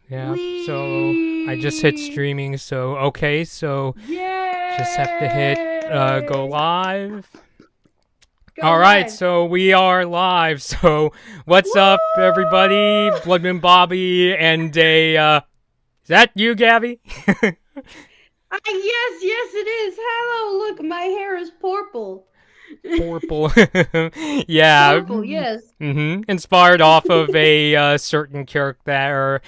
Yeah, so I just hit Wee! streaming, so okay, so just have to hit go Yay! live. Go Alright, live! so we are live, so what's up everybody? Woo! Bloodman Bobby and is that you, Gabby? Yes, yes, it is. Hello, look, my hair is purple. Purple. Yeah. Purple, yes. Inspired off of a certain character.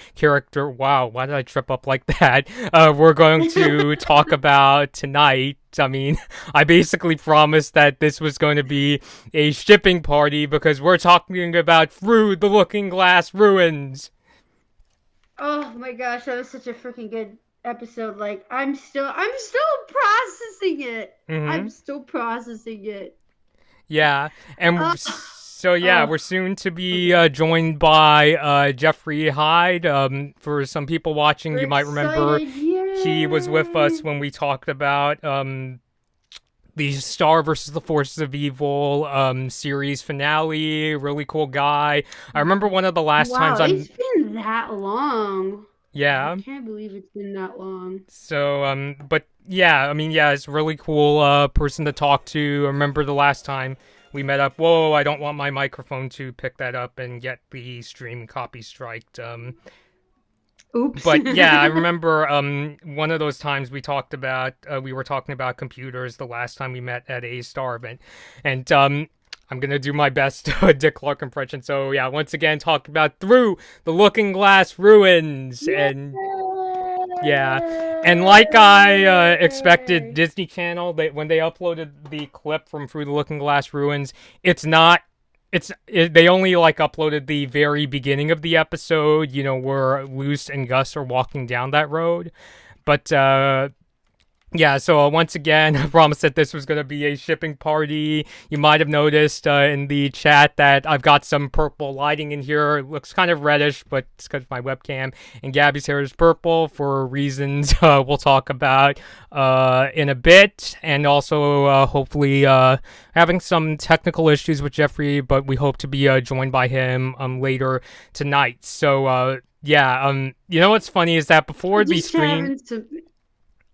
Wow, why did I trip up like that? We're going to talk about tonight. I mean, I basically promised that this was going to be a shipping party because we're talking about Through the Looking Glass Ruins. Oh my gosh, that was such a freaking good episode. Like, I'm still processing it. hmm I'm still processing it. Yeah, and Oh, so yeah, oh, we're soon to be okay. joined by Jeffrey Hyde. For some people watching, We're you might remember excited. he was with us Yay! when we talked about the Star versus the Forces of Evil series finale. Really cool guy. I remember one of the last times Wow, I'm it's been that long. I yeah. can't believe it's been that long. So but yeah, I mean yeah, it's a really cool person to talk to. I remember the last time we met up. Whoa, I don't want my microphone to pick that up and get the stream copy striked. Oops. But yeah, I remember one of those times we were talking about computers the last time we met at a Star event, and I'm gonna do my best Dick Clark impression. So yeah, once again talking about Through the Looking Glass Ruins, and yeah, and like I expected, Yay! Disney Channel when they uploaded the clip from Through the Looking Glass Ruins, it's not they only like uploaded the very beginning of the episode, where Luce and Gus are walking down that road. But yeah, so once again, I promised that this was going to be a shipping party. You might have noticed in the chat that I've got some purple lighting in here. It looks kind of reddish, but it's because of my webcam. And Gabby's hair is purple for reasons we'll talk about in a bit. And also, hopefully, having some technical issues with Jeffrey, but we hope to be joined by him later tonight. So, yeah, you know what's funny is that before the Just stream having some.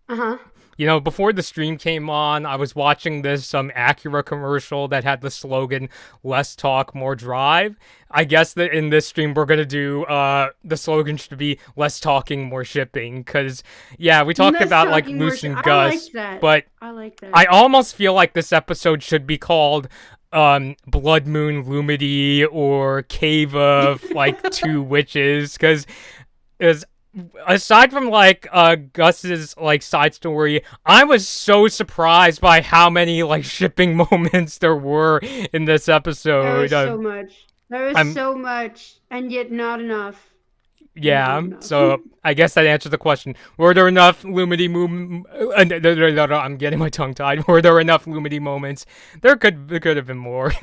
Uh huh. before the stream came on, I was watching this Acura commercial that had the slogan "Less talk, more drive." I guess that in this stream we're gonna do the slogan should be "Less talking, more shipping." Because yeah, we talked Less about like talking, more. Luce and I like Gus, that. but I like that. I almost feel like this episode should be called Blood Moon Lumity or Cave of like Two Witches, because is aside from like Gus's like side story, I was so surprised by how many like shipping moments there were in this There episode. was so much. There was I'm so much, and yet not enough. Not Yeah, enough. so I guess that answers the question. Were there enough Lumity no, I'm getting my tongue tied. Were there enough Lumity moments? There could have been more.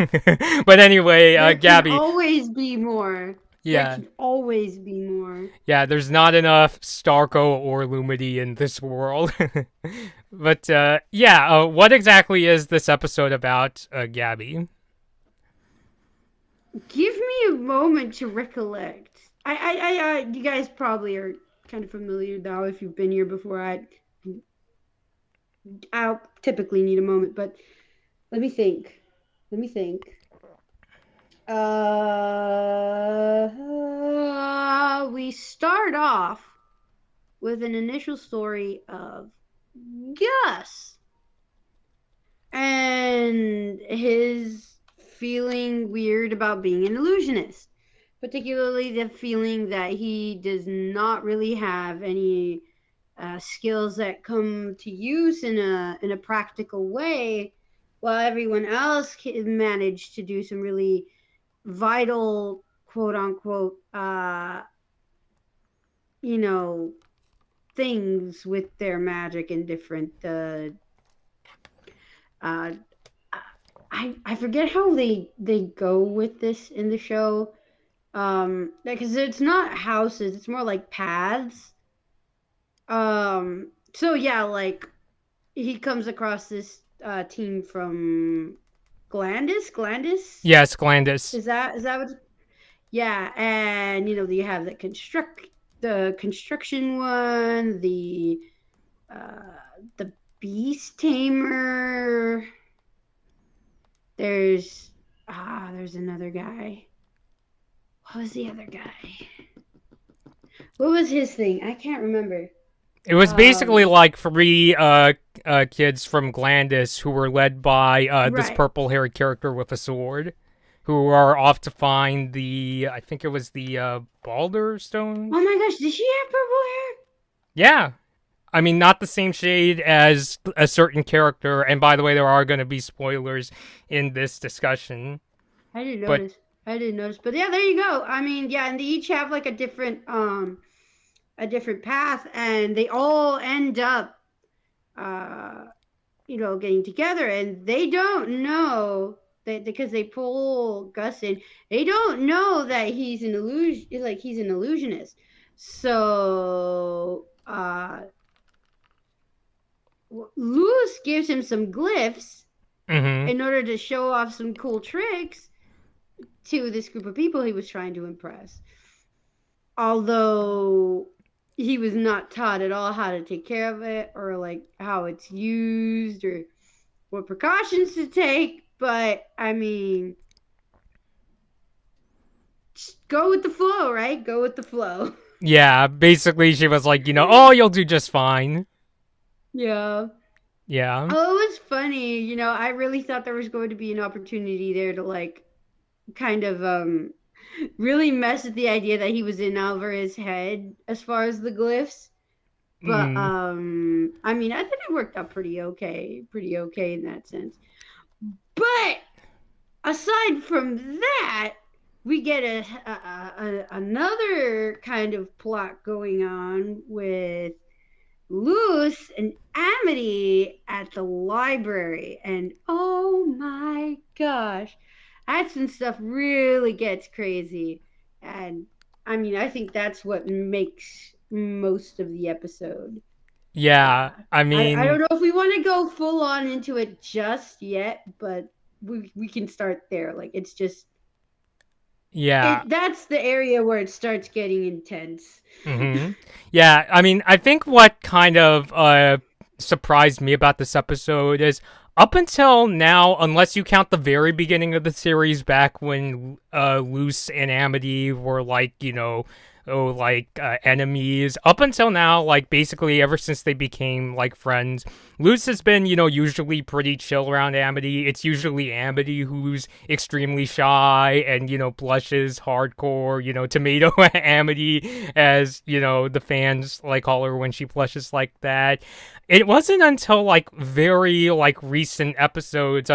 But anyway, There can Gabby, always be more. There yeah, can always be more. yeah, there's not enough Starco or Lumity in this world. But yeah, what exactly is this episode about, Gabby? Give me a moment to recollect. You guys probably are kind of familiar now if you've been here before. I'll typically need a moment, but let me think. Let me think. We start off with an initial story of Gus and his feeling weird about being an illusionist, particularly the feeling that he does not really have any skills that come to use in a practical way, while everyone else can manage to do some really vital, quote unquote, you know, things with their magic and different. Uh, I forget how they go with this in the show. Because it's not houses; it's more like paths. So yeah, like he comes across this team from Glandis. Glandis Yes, Glandis. is that what? Yeah, and you have that construct the construction one, the beast tamer. There's another guy. What was the other guy? What was his thing? I can't remember. It was basically like three kids from Glandis who were led by this Right. purple-haired character with a sword, who are off to find I think it was the Balder Stone. Oh my gosh, did she have purple hair? Yeah. I mean, not the same shade as a certain character, and by the way, there are going to be spoilers in this discussion. I didn't notice. But yeah, there you go. I mean, yeah, and they each have like a different path, and they all end up getting together, and they don't know that because they pull Gus in, they don't know that he's an illusionist. So Luz gives him some glyphs in order to show off some cool tricks to this group of people he was trying to impress. Although he was not taught at all how to take care of it, or like how it's used, or what precautions to take. But I mean, just go with the flow, right? Go with the flow. Yeah, basically she was like, oh, you'll do just fine. Yeah. Yeah. Oh, it was funny. I really thought there was going to be an opportunity there to like kind of really mess with the idea that he was in Alvarez's head as far as the glyphs. But I mean, I think it worked out pretty okay in that sense. But aside from that, we get another kind of plot going on with Luz and Amity at the library, and oh my gosh, that's when stuff really gets crazy. And I mean, I think that's what makes most of the episode. Yeah, I mean, I don't know if we want to go full on into it just yet, but we can start there. Like, it's just, yeah, that's the area where it starts getting intense. Yeah, I mean, I think what kind of surprised me about this episode is up until now, unless you count the very beginning of the series back when Luz and Amity were like, enemies, up until now, like basically ever since they became like friends, Luz has been, usually pretty chill around Amity. It's usually Amity who's extremely shy and, blushes hardcore, tomato Amity, as, the fans like call her when she blushes like that. It wasn't until like very like recent episodes,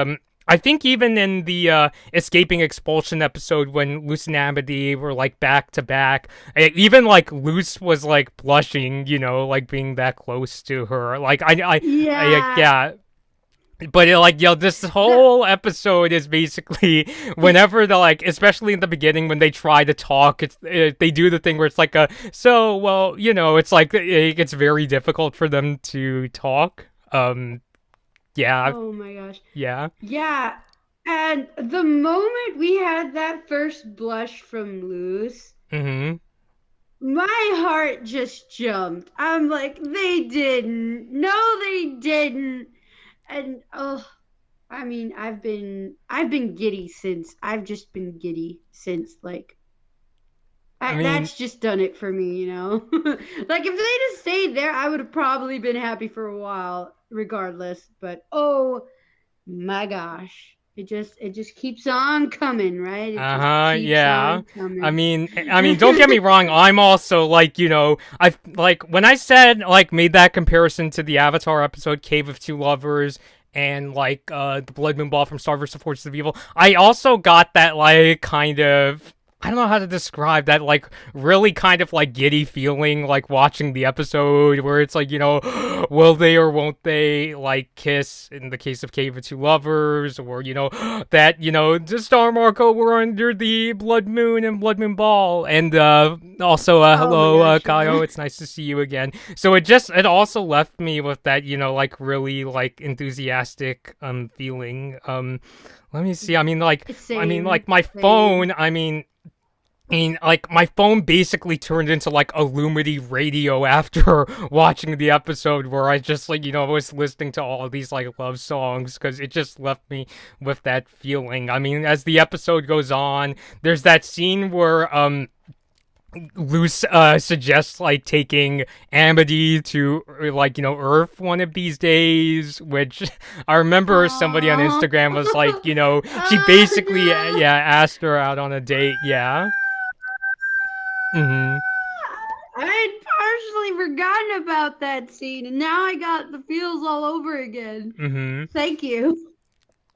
I think even in the Escaping Expulsion episode when Luz and Amity were like back to back, even like Luz was like blushing, like being that close to her. Like yeah. But this whole episode is basically whenever the like, especially in the beginning when they try to talk, they do the thing where it's like it's like it's very difficult for them to talk. Yeah. Oh my gosh. Yeah. Yeah. And the moment we had that first blush from Luz, my heart just jumped. I'm like, they didn't. No, they didn't. And I mean, I've been giddy since. I've just been giddy since like that's just done it for me, Like if they just stayed there, I would have probably been happy for a while, regardless. But oh my gosh, it just keeps on coming, right? Yeah. I mean, don't get me wrong. I'm also like, I like when I said like made that comparison to the Avatar episode Cave of Two Lovers and like the Blood Moon Ball from Star vs. Forces of Evil. I also got that like kind of, I don't know how to describe that, like, really kind of, like, giddy feeling, like, watching the episode, where it's like, will they or won't they, like, kiss, in the case of Cave of Two Lovers, or, that, the Star Marco were under the Blood Moon and Blood Moon Ball, and, also, hello, Kaio, it's nice to see you again. So it also left me with that, like, really, like, enthusiastic, feeling. Let me see, my phone, mean, like, my phone basically turned into, like, a Lumity radio after watching the episode where I just, like, was listening to all of these, like, love songs because it just left me with that feeling. I mean, as the episode goes on, there's that scene where, Luz suggests like taking Amity to like Earth one of these days, which I remember somebody on Oh, Instagram was like she oh basically no! yeah asked her out on a date. Yeah. Mm-hmm. I had partially forgotten about that scene, and now I got the feels all over again. Mm-hmm. Thank you.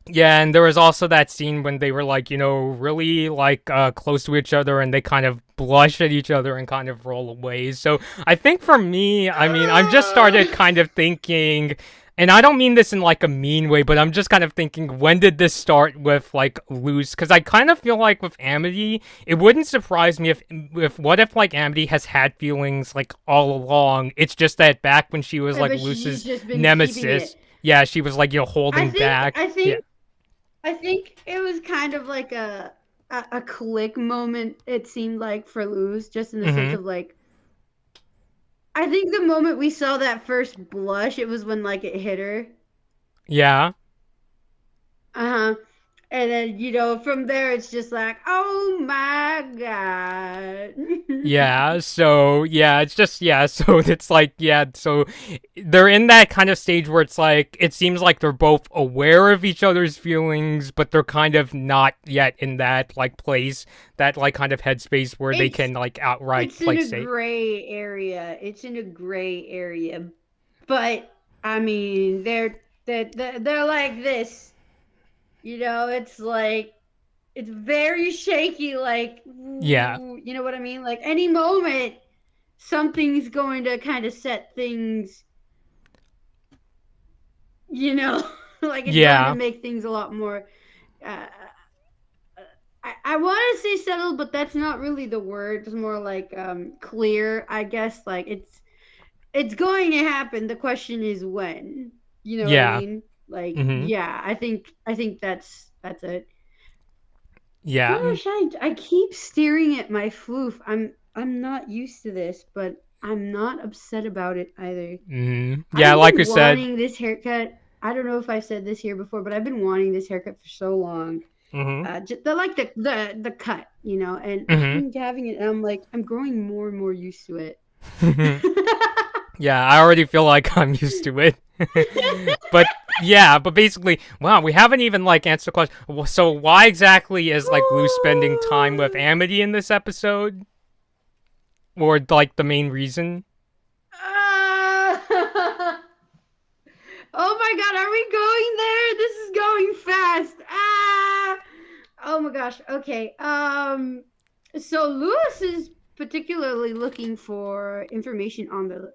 Yeah, and there was also that scene when they were like, really like close to each other and they kind of blush at each other and kind of roll away. So I think for me, I mean, I'm just started kind of thinking, and I don't mean this in like a mean way, but I'm just kind of thinking, when did this start with like Luz? Because I kind of feel like with Amity, it wouldn't surprise me if what if like Amity has had feelings like all along. It's just that back when she was like But she's Luz's just been keeping nemesis, it. yeah, she was like I holding think. back. I Yeah. think. I think it was kind of like a click moment. It seemed like for Luz, just in the sense Mm-hmm. of like. I think the moment we saw that first blush, it was when like it hit her. Yeah. Uh huh. And then from there it's just like, oh my god. Yeah, so yeah, it's just yeah, so it's like yeah, so they're in that kind of stage where it's like it seems like they're both aware of each other's feelings, but they're kind of not yet in that like place, that like kind of headspace where they it's can like outright it's in like a say gray area. It's in a gray area. But I mean, they're like this. It's like it's very shaky, like, yeah. you know what I mean? Like any moment something's going to kind of set things, you know, like it's going to Yeah. make things a lot more uh, I want to say settled, but that's not really the word. It's more like clear, I guess. Like it's going to happen. The question is when. You know what I Yeah. mean? Like, Mhm. yeah, I think that's it. Yeah. Gosh, I keep staring at my floof. I'm not used to this, but I'm not upset about it either. Mhm. Yeah, I've like been we said. wanting this haircut. I don't know if I said this here before, but I've been wanting this haircut for so long. Mhm. Just like the cut, and Mhm. I'm having it, and I'm like, I'm growing more and more used to it. Yeah, I already feel like I'm used to it. But yeah, but basically, wow, we haven't even like answered the question. So why exactly is like Lou spending time with Amity in this episode, or like the main reason? Ah! Oh my god, are we going there? This is going fast. Ah! Oh my gosh. Okay. So Lewis is particularly looking for information on the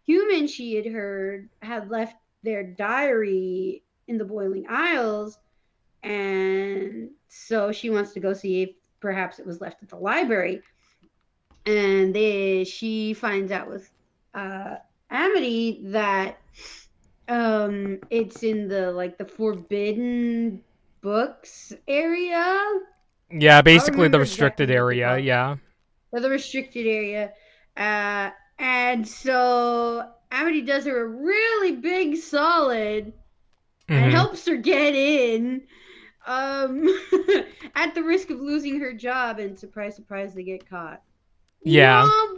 human she had heard had left their diary in the Boiling Isles, and so she wants to go see if perhaps it was left at the library. And she finds out with uh, Amity that it's in the forbidden books area. Yeah, I'll basically the remember restricted exactly what they area. call it. Yeah. Or the restricted area. And so Amity does her a really big solid and Hmm. helps her get in. Um, at the risk of losing her job, and surprise, surprise, they get caught. Yeah. Womp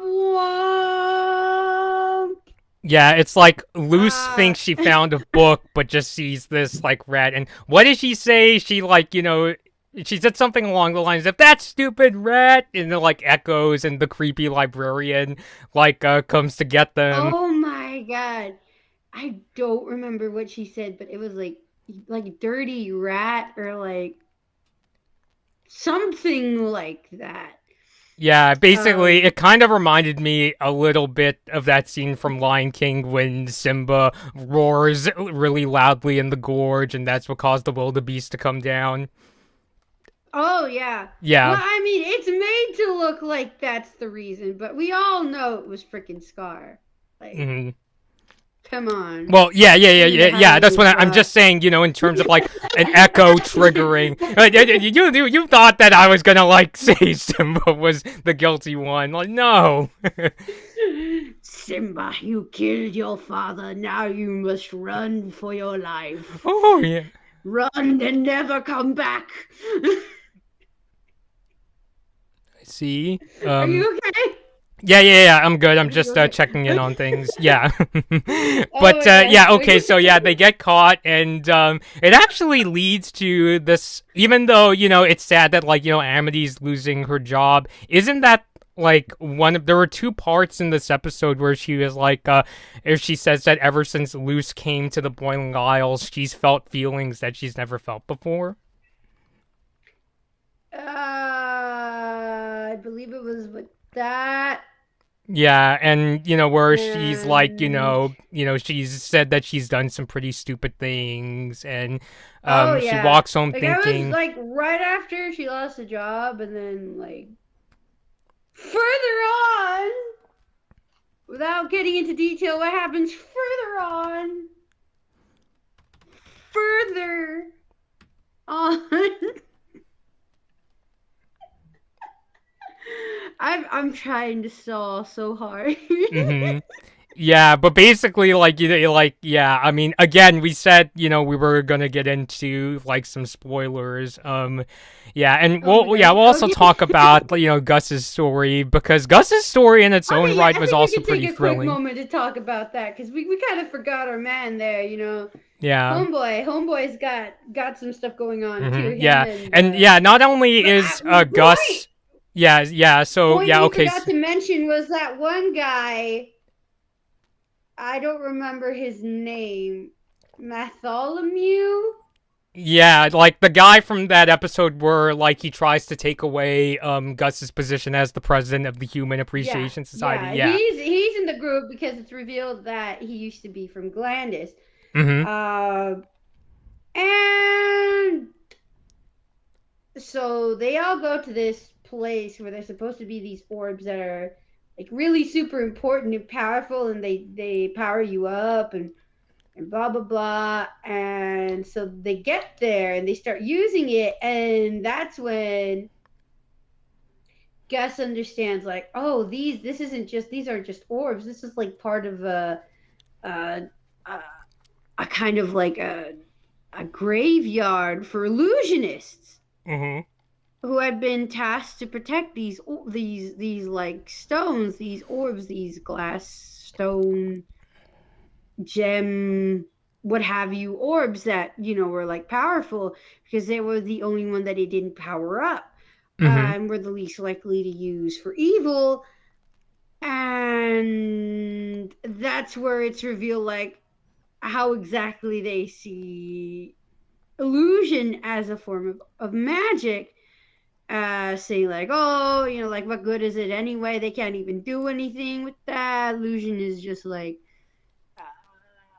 womp. Yeah, it's like Luce Uh, thinks she found a book, but just sees this like rat. And what did she say? She like she said something along the lines of "that stupid rat," and it like echoes, and the creepy librarian like comes to get them. oh my god. I don't remember what she said, but it was like dirty rat or like something like that. Yeah, basically, Um, it kind of reminded me a little bit of that scene from Lion King when Simba roars really loudly in the gorge, and that's what caused the wildebeest to come down. oh yeah. Well, Yeah. I mean, it's made to look like that's the reason, but we all know it was freaking Scar. Like, Hmm. Come on. Well, yeah, yeah, yeah, Even the yeah, yeah. That's Halloween what I'm plot. just saying. In terms of like an echo triggering. You thought that I was gonna like say Simba was the guilty one. Like, no. Simba, you killed your father. Now you must run for your life. Oh yeah. Run and never come back. See. Are you okay? Yeah, yeah, yeah. I'm good. I'm Are you just okay? checking in on things. Yeah. Oh But my gosh. yeah, okay. So yeah, they get caught, and it actually leads to this. Even though it's sad that like Amity's losing her job. Isn't that like there were two parts in this episode where she was like, she says that ever since Luce came to the Boiling Isles, she's felt feelings that she's never felt before. I believe it was with that. Yeah, and where she's like, And she's said that she's done some pretty stupid things, and oh she yeah. walks home Like I was thinking, like right after she lost the job and then like further on without getting into detail what happens further on. Further on. I'm trying to stall so hard. mm-hmm. Yeah, but basically, like yeah. I mean, again, we said we were gonna get into like some spoilers. Yeah, and Oh my we'll gosh. also Okay. talk about Gus's story, because Gus's story in its own Okay, yeah, right I was think we also could take pretty a quick thrilling. moment to talk about that because we kind of forgot our man there, Yeah. Homeboy's got some stuff going on too. Yeah, Him and and yeah, not only is wait, Gus, yeah, yeah. So point yeah, we okay. forgot to mention was that one guy. I don't remember his name. Bartholomew? Yeah, like the guy from that episode where like he tries to take away Gus's position as the president of the Human Yeah, Appreciation Society. yeah. Yeah. He's in the group because it's revealed that he used to be from Glandis. Mm-hmm. And so they all go to this place where there's supposed to be these orbs that are like really super important and powerful, and they power you up and blah blah blah. And so they get there and they start using it, and that's when Gus understands like, oh, these are just orbs. This is like part of a, a kind of like a graveyard for illusionists Mm-hmm. who had been tasked to protect these like stones, these orbs, these glass stone gem what have you orbs that were like powerful because they were the only one that it didn't power up Mm-hmm. and were the least likely to use for evil. And that's where it's revealed like how exactly they see illusion as a form of magic, saying like, oh, like what good is it anyway, they can't even do anything with that. Illusion is just like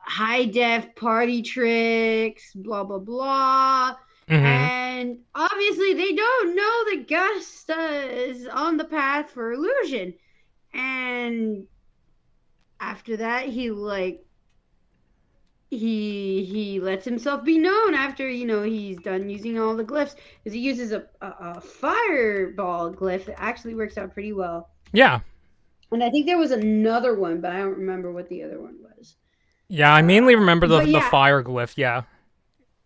high def party tricks, blah blah blah. Mm-hmm. And obviously they don't know that Gus is on the path for illusion. And after that he lets himself be known after he's done using all the glyphs, because he uses a fireball glyph that actually works out pretty well. Yeah. And I think there was another one, but I don't remember what the other one was. Yeah, I mainly remember the But yeah, fire glyph. Yeah.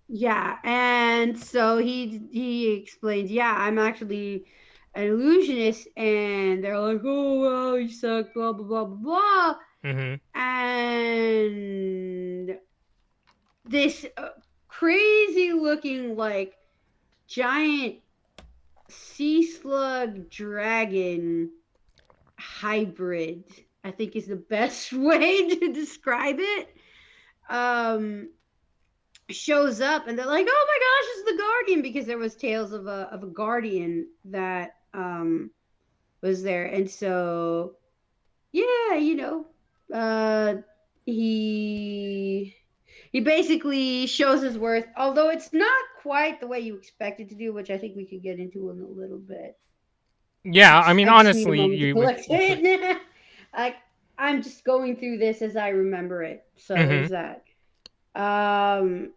yeah. And so he explains, yeah, I'm actually an illusionist, and they're like, oh well, you suck, blah blah blah blah blah. Mm-hmm. And this crazy looking like giant sea slug dragon hybrid, I think is the best way to describe it, shows up, and they're like, oh my gosh, it's the guardian, because there was tales of a guardian that was there. And so yeah, he basically shows his worth, although it's not quite the way you expect it to do, which I think we could get into in a little bit. Yeah, I mean, I just need a honestly, moment to collect it. Like, I'm just going through this as I remember it. So Mm-hmm. there's that. Um,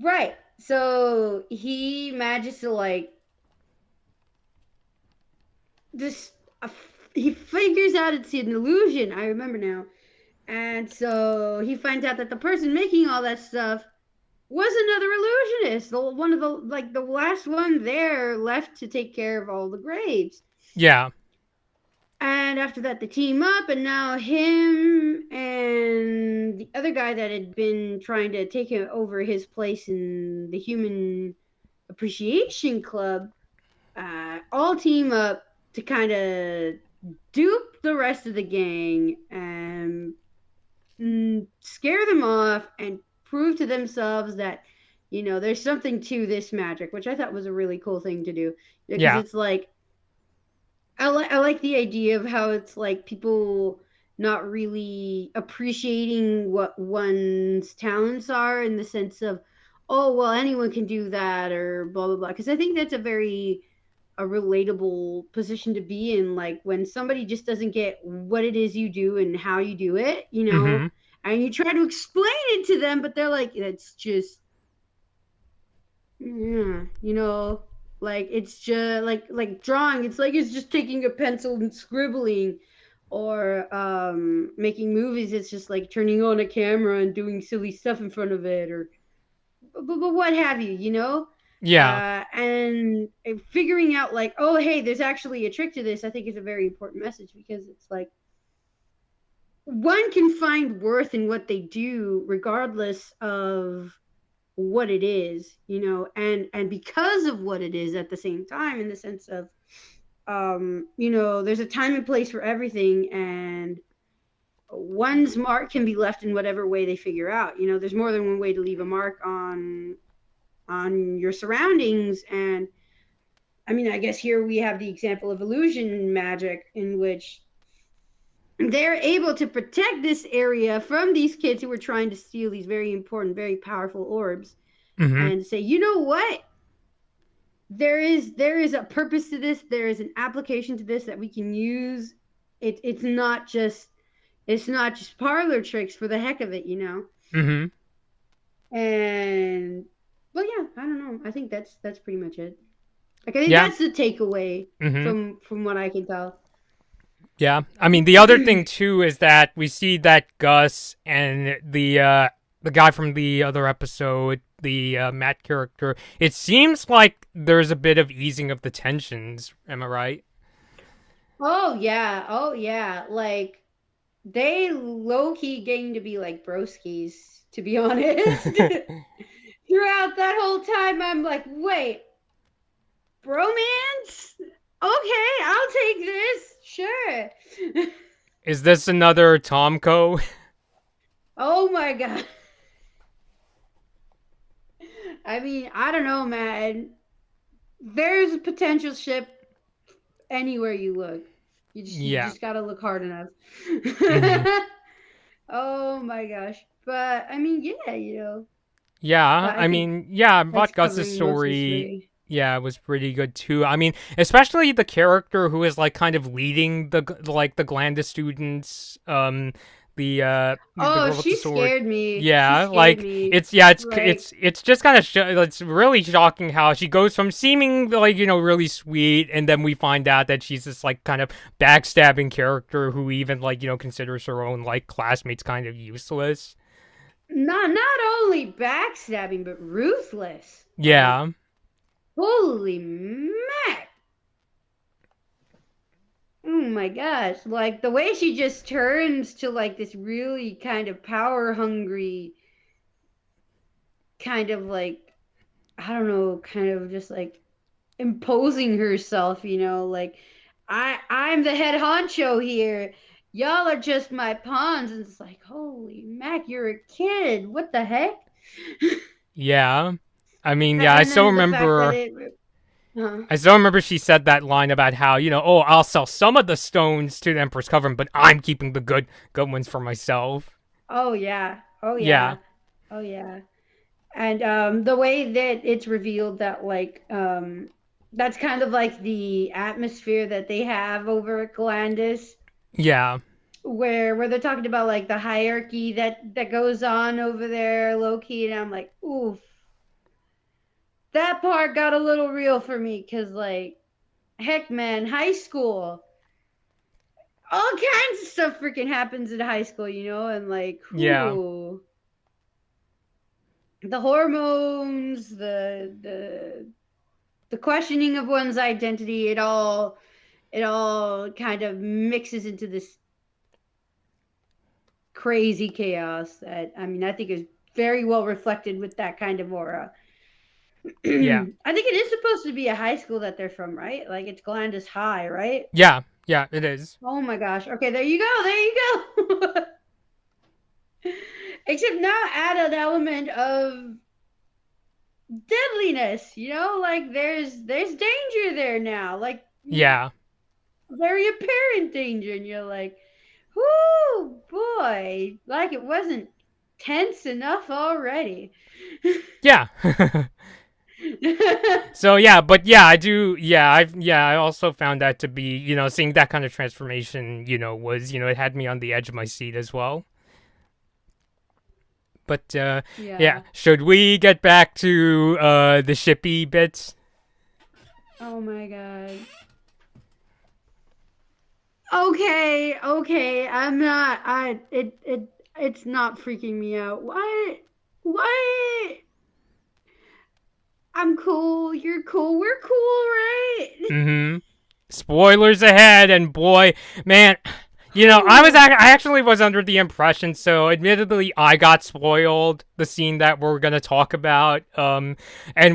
right. So he manages to like this. He figures out it's an illusion. I remember now. And so he finds out that the person making all that stuff was another illusionist. One of the like the last one there left to take care of all the graves. Yeah. And after that, they team up, and now him and the other guy that had been trying to take over his place in the Human Appreciation Club all team up to kind of dupe the rest of the gang and scare them off and prove to themselves that there's something to this magic, which I thought was a really cool thing to do, because Yeah. it's like I like the idea of how it's like people not really appreciating what one's talents are, in the sense of, oh well, anyone can do that, or blah blah blah, because I think that's a relatable position to be in, like when somebody just doesn't get what it is you do and how you do it, Mm-hmm. and you try to explain it to them, but they're like, it's just, yeah, like it's just like drawing. It's like it's just taking a pencil and scribbling, or making movies. It's just like turning on a camera and doing silly stuff in front of it, or but what have you. Yeah. And figuring out like, oh hey, there's actually a trick to this. I think is a very important message, because it's like one can find worth in what they do regardless of what it is, and because of what it is at the same time, in the sense of there's a time and place for everything, and one's mark can be left in whatever way they figure out. There's more than one way to leave a mark on your surroundings. And I mean, I guess here we have the example of illusion magic, in which they're able to protect this area from these kids who were trying to steal these very important, very powerful orbs, Mm-hmm. and say, you know what? There is a purpose to this. There is an application to this that we can use. It's not just parlor tricks for the heck of it. Mm-hmm. And well, yeah, I don't know. I think that's pretty much it. Like, I think Yeah. that's the takeaway Mm-hmm. from what I can tell. Yeah. I mean, the other thing too is that we see that Gus and the guy from the other episode, the Matt character, it seems like there's a bit of easing of the tensions. Am I right? Oh yeah, oh yeah. Like, they low key getting to be like broskies, to be honest. Throughout that whole time, I'm like, wait, bromance? Okay, I'll take this. Sure. Is this another Tomko? Oh my god. I mean, I don't know, man. There's a potential ship anywhere you look. You Yeah. just gotta look hard enough. Mm-hmm. Oh my gosh. But I mean, yeah, Yeah, But I I think mean, yeah, that's Bot Gus's covering most of the story, story. yeah, was pretty good too. I mean, especially the character who is like kind of leading the Glandis students, the Oh, girl with the she sword. scared me. She Yeah, scared like me. it's yeah, Like, it's just kind of it's really shocking how she goes from seeming like really sweet, and then we find out that she's this like kind of backstabbing character who even like considers her own like classmates kind of useless. not only backstabbing, but ruthless. Like, Yeah. holy mac. Oh my gosh. Like, the way she just turns to like this really kind of power hungry, kind of like, I don't know, kind of just like imposing herself, like, I'm the head honcho here. Y'all are just my pawns. And it's like, holy mac, you're a kid. What the heck? Yeah. I mean, yeah, And then the fact that it, huh? I still remember she said that line about how, oh, I'll sell some of the stones to the Emperor's Coven, but I'm keeping the good ones for myself. Oh yeah. Oh Yeah. yeah. Oh yeah. And the way that it's revealed that, like, that's kind of like the atmosphere that they have over at Galandis. Yeah. where they're talking about like the hierarchy that goes on over there, low key, and I'm like, oof, that part got a little real for me because like, heck, man, high school, all kinds of stuff freaking happens in high school, and like, Yeah. whoo, the hormones, the questioning of one's identity, it all kind of mixes into this crazy chaos that, I mean, I think is very well reflected with that kind of aura. I Yeah. think it is supposed to be a high school that they're from, right? Like it's Glandis High, right? Yeah. Yeah, it is. Oh my gosh. Okay, there you go. There you go. Except now add an element of deadliness, like there's danger there now. Like Yeah. very apparent danger, and you're like, whoo boy, like it wasn't tense enough already. Yeah. So yeah, but yeah, I do. I also found that to be, seeing that kind of transformation, was, it had me on the edge of my seat as well. But yeah, Yeah. should we get back to the shippy bits? Oh my god. Okay. I'm not. It's not freaking me out. What? What? I'm cool. You're cool. We're cool, right? Mm-hmm. Spoilers ahead, and boy, man, I actually was under the impression. So, admittedly, I got spoiled the scene that we're gonna talk about. And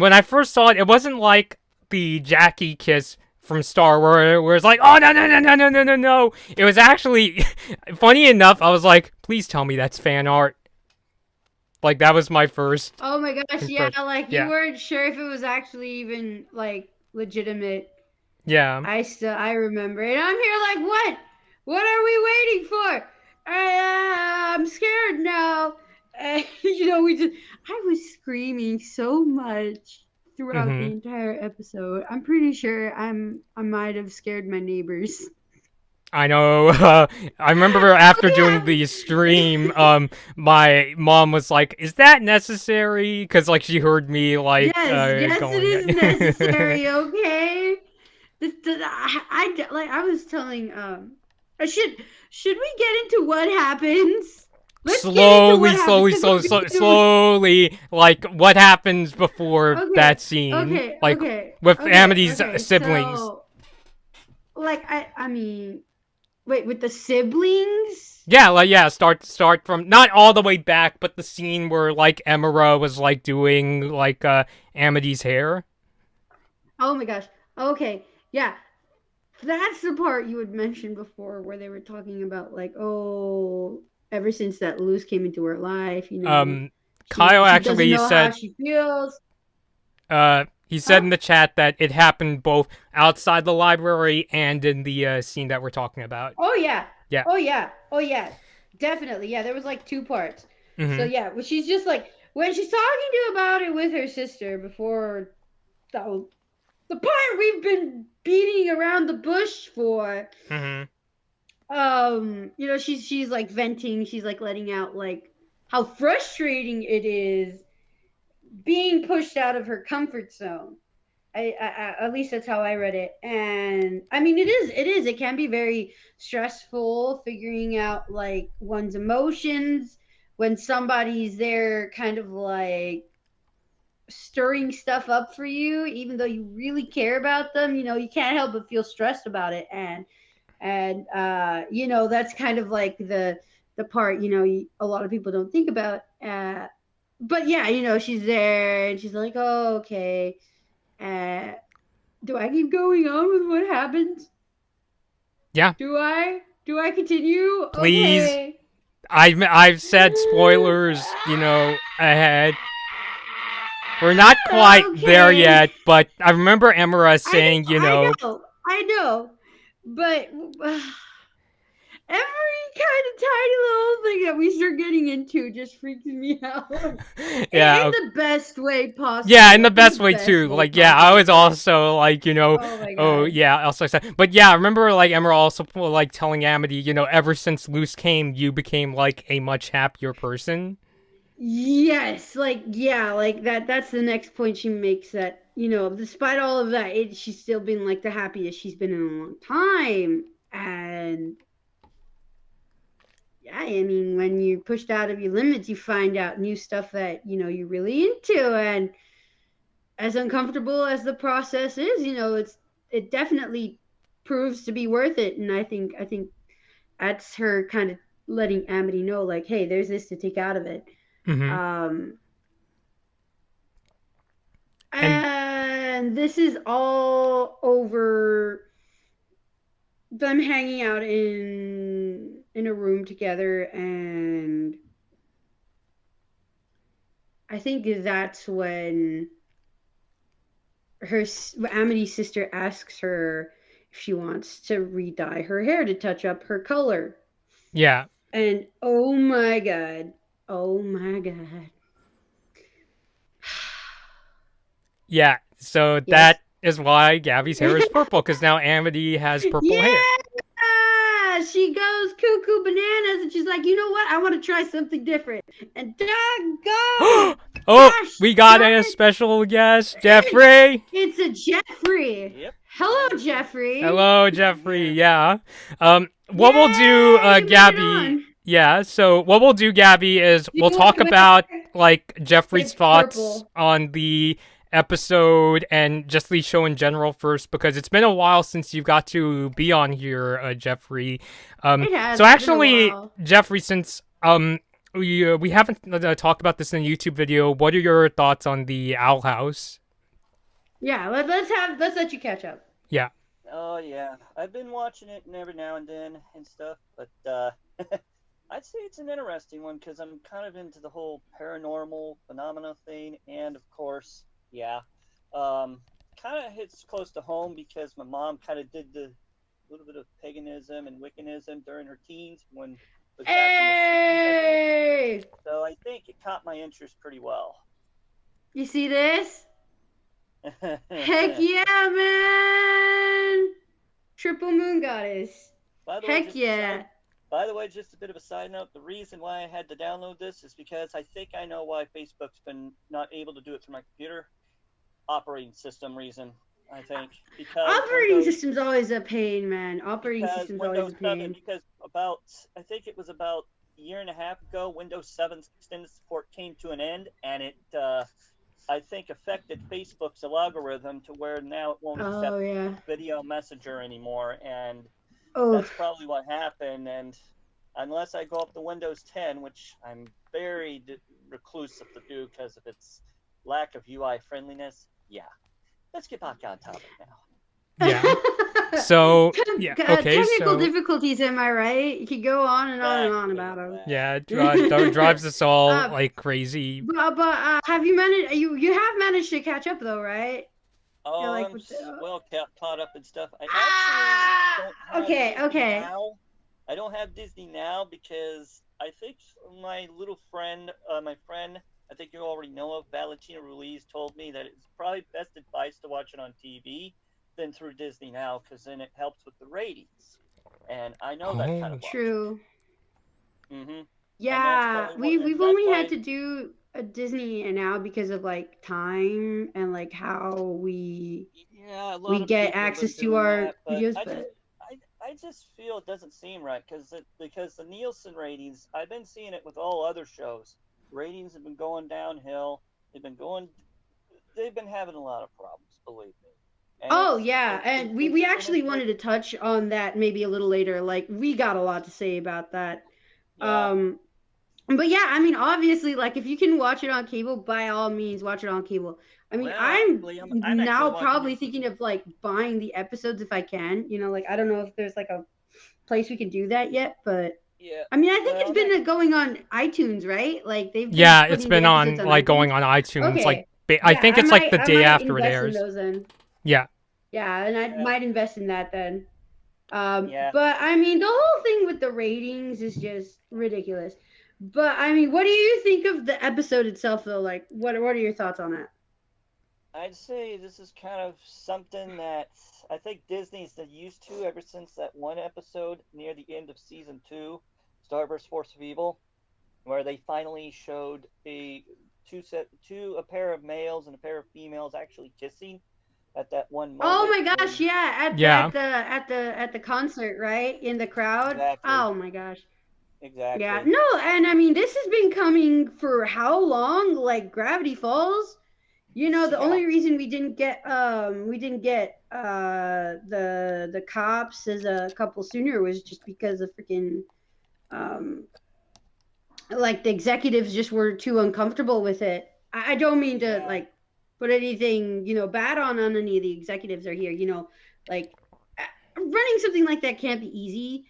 when I first saw it, it wasn't like the Jackie kiss from Star Wars, where it's like, oh no. It was actually funny enough. I was like, please tell me that's fan art. Like that was my first Oh my gosh, yeah, impression. like you Yeah, weren't sure if it was actually even like legitimate. yeah. I remember it. I'm here like, what? What are we waiting for? I'm scared now. I was screaming so much throughout the Mm-hmm. entire episode. I'm pretty sure I might have scared my neighbors. I know. I remember after doing Oh the stream, yeah. my mom was like, "Is that necessary?" Because like she heard me like Yes, it going. is necessary. Okay. Like I was telling I should we get into what happens? Let's get into what Slowly, happens slowly, because slowly, slowly, slowly, like what happens before okay, that scene, okay, like okay, with okay, Amity's okay. siblings. So like I mean, wait, with the siblings? Yeah, like yeah, start from not all the way back, but the scene where like Emira was like doing like Amity's hair. Oh my gosh. Okay. Yeah. That's the part you had mentioned before where they were talking about like, oh, ever since that Luz came into her life, Um, she Kyle she doesn't actually know how said she feels. he said Huh? in the chat that it happened both outside the library and in the scene that we're talking about. Oh yeah. Yeah. Oh yeah. Oh yeah. Definitely. Yeah, there was like two parts. So Mm-hmm. yeah, well, she's just like when she's talking to about it with her sister before the, the part we've been beating around the bush for. Mm-hmm. She's like venting, she's like letting out like how frustrating it is being pushed out of her comfort zone. At least that's how I read it. And I mean, it can be very stressful figuring out like one's emotions when somebody's there kind of like stirring stuff up for you, even though you really care about them. You can't help but feel stressed about it. And that's kind of like the part a lot of people don't think about. But yeah, she's there and she's like, oh, okay. uh do I keep going on with what happens? Yeah. Do I continue? Please. Okay. I've said spoilers, ahead. We're not quite there Okay. yet, but I remember Emira I know, saying, I know, I know, but every kind of tiny little thing that we start getting into just freaks me out. Yeah. In the best way possible. Yeah, in the best way too. Like, yeah, I was also like, Oh my god. yeah, also said, but yeah, I remember like Emerald also like telling Amity, ever since Luz came, you became like a much happier person. Yes, like yeah, like that's the next point she makes, that, despite all of that, she's still been like the happiest she's been in a long time. And yeah, I mean, when you're pushed out of your limits, you find out new stuff that, you're really into. And as uncomfortable as the process is, it definitely proves to be worth it. And I think that's her kind of letting Amity know, like, hey, there's this to take out of it. Mm-hmm. And this is all over them hanging out in a room together. And I think that's when Amity's sister asks her if she wants to re-dye her hair to touch up her color. Yeah. And oh my god. Yeah, so Yes. that is why Gabby's hair is purple, because now Amity has purple hair. Yeah, she goes cuckoo bananas, and she's like, you know what? I want to try something different. And doggone! We got a special guest, Jeffrey. It's a Jeffrey. Yep. Hello, Jeffrey. Hello, Jeffrey. Yeah. What we'll do, Gabby. Yeah. So what we'll do, Gabby, is we'll talk about like Jeffrey's thoughts on the episode and just the show in general first, because it's been a while since you got to be on here, Jeffrey. So actually, Jeffrey, since we haven't talked about this in the YouTube video, what are your thoughts on the Owl House? Yeah, let's let you catch up. Yeah. Oh yeah, I've been watching it every now and then and stuff, but I'd say it's an interesting one because I'm kind of into the whole paranormal phenomena thing, and of course, yeah, kind of hits close to home because my mom kind of did the little bit of paganism and Wiccanism during her teens when. Hey! So I think it caught my interest pretty well. You see this? Heck yeah, man! Triple Moon Goddess. Heck yeah. By the way, just a bit of a side note, the reason why I had to download this is because I think I know why Facebook's been not able to do it through my computer. Operating system reason, I think. Because operating system's always a pain, man. Operating system's always a pain. Because I think it was about a year and a half ago, Windows 7's extended support came to an end, and it, I think, affected Facebook's algorithm to where now it won't accept video messenger anymore, and that's probably what happened. And unless I go up to Windows 10, which I'm very reclusive to do because of its lack of UI friendliness, yeah. Let's get back on topic now. Yeah. So, yeah. Okay. Technical difficulties, am I right? You could go on and on and on about them. Yeah, it drives us all like crazy. But have you managed? You have managed to catch up though, right? Oh, like, I'm well caught up and stuff. I actually don't have Disney now. I don't have Disney now because I think my little friend, my friend, I think you already know of, Valentina Ruiz, told me that it's probably best advice to watch it on TV than through Disney now, because then it helps with the ratings. And I know that kind of true. Mm-hmm. Yeah, we've only had to do a Disney now because of like time and like how we get access to our videos. I just feel it doesn't seem right because the Nielsen ratings, I've been seeing it with all other shows. Ratings have been going downhill. They've been having a lot of problems, believe me. And we actually wanted to touch on that maybe a little later. Like, we got a lot to say about that. Yeah. But yeah, I mean, obviously, like, if you can watch it on cable, by all means, watch it on cable. I mean, I'm now probably thinking of like buying the episodes if I can. Like, I don't know if there's like a place we can do that yet, but. Yeah. I mean, I think it's been going on iTunes, right? Like they've been it's been on like iTunes. Going on iTunes. Okay. Like I think it's like the day after it airs. Yeah. Yeah, and I might invest in that then. Yeah. But I mean, the whole thing with the ratings is just ridiculous. But I mean, what do you think of the episode itself, though? Like, what are your thoughts on that? I'd say this is kind of something that I think Disney's used to ever since that one episode near the end of season 2, Star Wars Force of Evil, where they finally showed a pair of males and a pair of females actually kissing at that one Oh moment my gosh, when yeah, Yeah. at the concert, right? In the crowd. exactly Oh my gosh. Yeah. exactly No, and I mean, this has been coming for how long? Like Gravity Falls? The yeah only reason we didn't get the cops as a couple sooner was just because of freaking um like the executives just were too uncomfortable with it. I don't mean to yeah like put anything bad on any of the executives are here. Like running something like that can't be easy.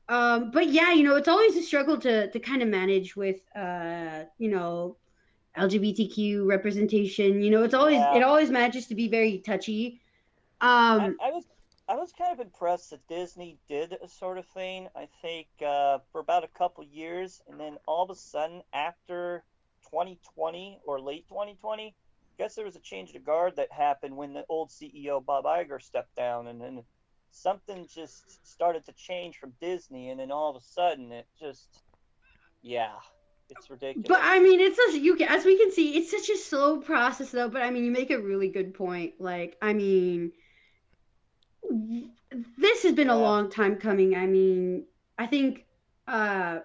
But yeah, it's always a struggle to kind of manage with LGBTQ representation. It yeah always manages to be very touchy. I, Um, I was I was kind of impressed that Disney did a sort of thing. I think for about a couple years, and then all of a sudden, after 2020 or late 2020, I guess there was a change of guard that happened when the old CEO Bob Iger stepped down, and then something just started to change from Disney, and then all of a sudden, it just yeah, it's but ridiculous. I mean, as we can see, it's such a slow process though. But I mean, you make a really good point. Like, I mean, this has been a Yeah, long time coming. I mean, I think uh,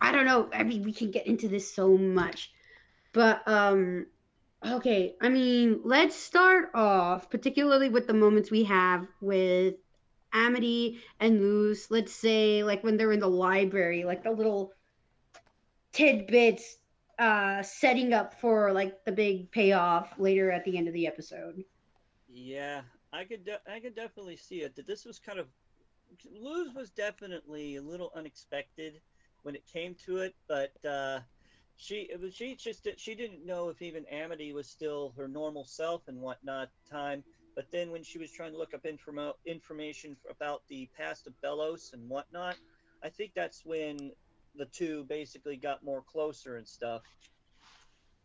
I don't know. I mean, we can get into this so much, but okay. I mean, let's start off particularly with the moments we have with Amity and Luz. Let's say like when they're in the library, like the little tidbits setting up for like the big payoff later at the end of the episode. yeah, I could definitely see it. That this was kind of Luz was definitely a little unexpected when it came to it, but she didn't know if even Amity was still her normal self and whatnot at the time. But then when she was trying to look up information about the past of Belos and whatnot, I think that's when the two basically got more closer and stuff.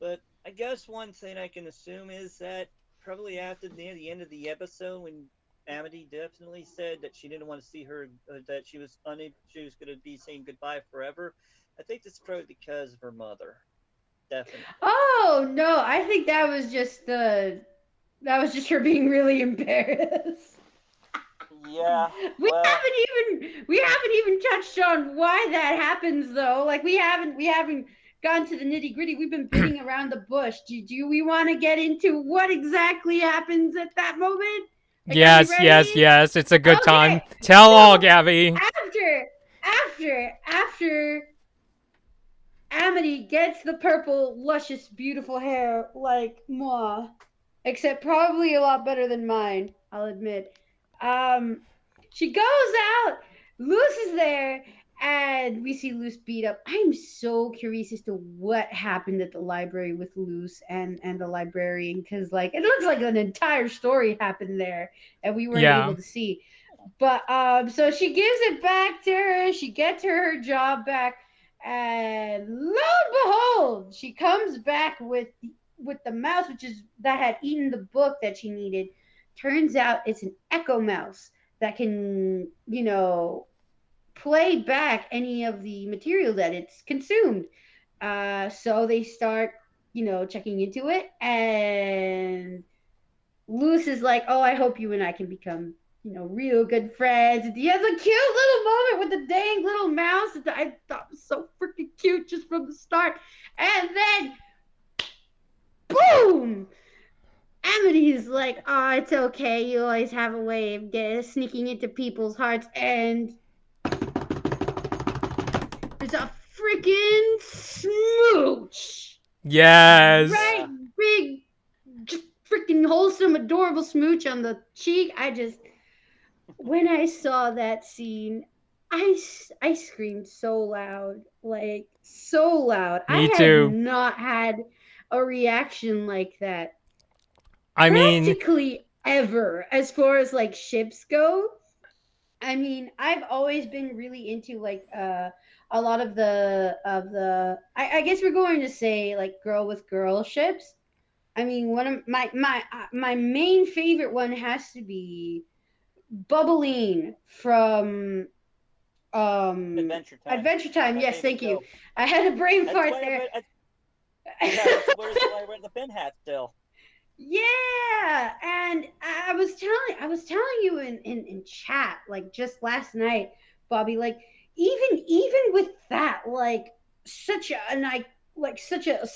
But I guess one thing I can assume is that probably after near the end of the episode, when Amity definitely said that she didn't want to see her, that she was going to be saying goodbye forever. I think that's probably because of her mother. Definitely. Oh no, I think that was just her being really embarrassed. Yeah. Well. We haven't even touched on why that happens though. Like we haven't gone to the nitty gritty. We've been beating around the bush. Do we want to get into what exactly happens at that moment? Like, are we Yes, yes, ready? yes. It's a good Okay. time. Tell all, So Gabby. after Amity gets the purple, luscious, beautiful hair like moi, except probably a lot better than mine, I'll admit. Um, she goes out, Luce is there, and we see Luce beat up. I'm so curious as to what happened at the library with Luce and the librarian, because like it looks like an entire story happened there, and we weren't able Yeah. to see. But so she gives it back to her. She gets her job back, and lo and behold, she comes back with the mouse, which is that had eaten the book that she needed. Turns out it's an echo mouse that can, play back any of the material that it's consumed. So they start, checking into it, and Luce is like, "Oh, I hope you and I can become, real good friends." And he has a cute little moment with the dang little mouse that I thought was so freaking cute just from the start. And then, boom! Amity's like, "Oh, it's okay. You always have a way of sneaking into people's hearts." And there's a freaking smooch. Yes. Right? Yeah. Big, just freaking wholesome, adorable smooch on the cheek. When I saw that scene, I screamed so loud, like so loud. I Me had too. not had a reaction like that I mean, practically ever as far as like ships go. I mean, I've always been really into like a lot of the I guess we're going to say like girl with girl ships. I mean, one of my main favorite one has to be Bubbling from Adventure Time. Adventure Time. My Yes, favorite thank you. show. I had a brain That's fart why there. yeah, that's why I wear the pin hat still. Yeah, and I was telling you in chat like just last night, Bobby, like even with that, like such a and I like such a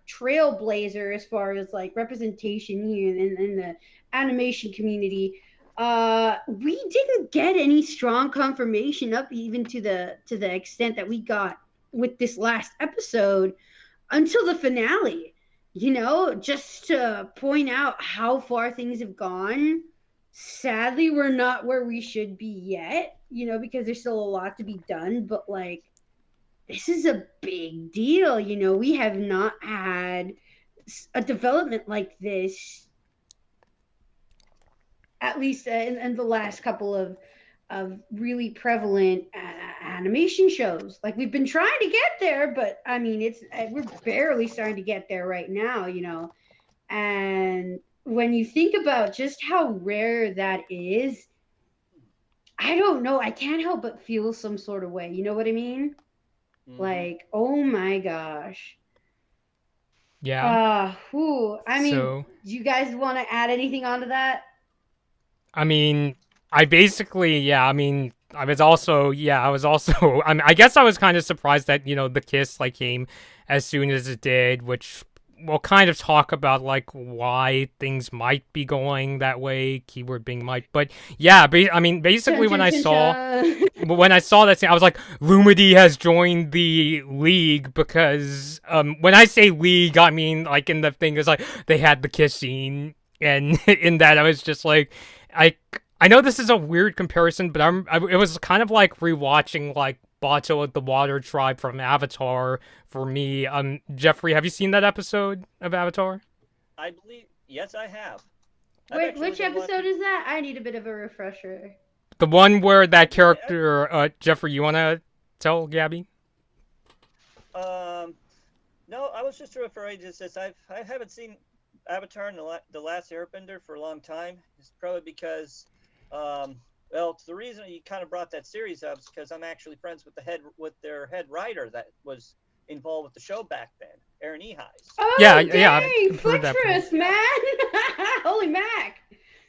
trailblazer as far as like representation here in the animation community. We didn't get any strong confirmation up even to the extent that we got with this last episode until the finale, just to point out how far things have gone. Sadly, we're not where we should be yet, because there's still a lot to be done, but like, this is a big deal. We have not had a development like this, at least in the last couple of really prevalent animation shows. Like we've been trying to get there, but I mean, we're barely starting to get there right now, And when you think about just how rare that is, I don't know. I can't help but feel some sort of way. You know what I mean? Mm-hmm. Like, oh my gosh. Yeah. I mean, So, do you guys want to add anything onto that? I mean, I basically, yeah, I mean, I was also, I mean, I guess I was kind of surprised that, the kiss, like, came as soon as it did, which we'll kind of talk about, like, why things might be going that way, keyword being might, but, yeah, I mean, basically when I saw that scene, I was like, Lumity has joined the league because, when I say league, I mean, like, in the thing, is like, they had the kiss scene, and in that, I was just like, I know this is a weird comparison, but it was kind of like rewatching like Bato of the Water Tribe from Avatar for me. Jeffrey, have you seen that episode of Avatar? I believe yes, I have. Which episode is that? I need a bit of a refresher. The one where that character, Jeffrey, you want to tell Gaby? No, I was just referring to this. I haven't seen Avatar and the Last Airbender for a long time. It's probably because, well, the reason you kind of brought that series up is because I'm actually friends with their head writer that was involved with the show back then, Aaron Ehies. Oh, yeah, dang, Flextress, man! Holy Mac!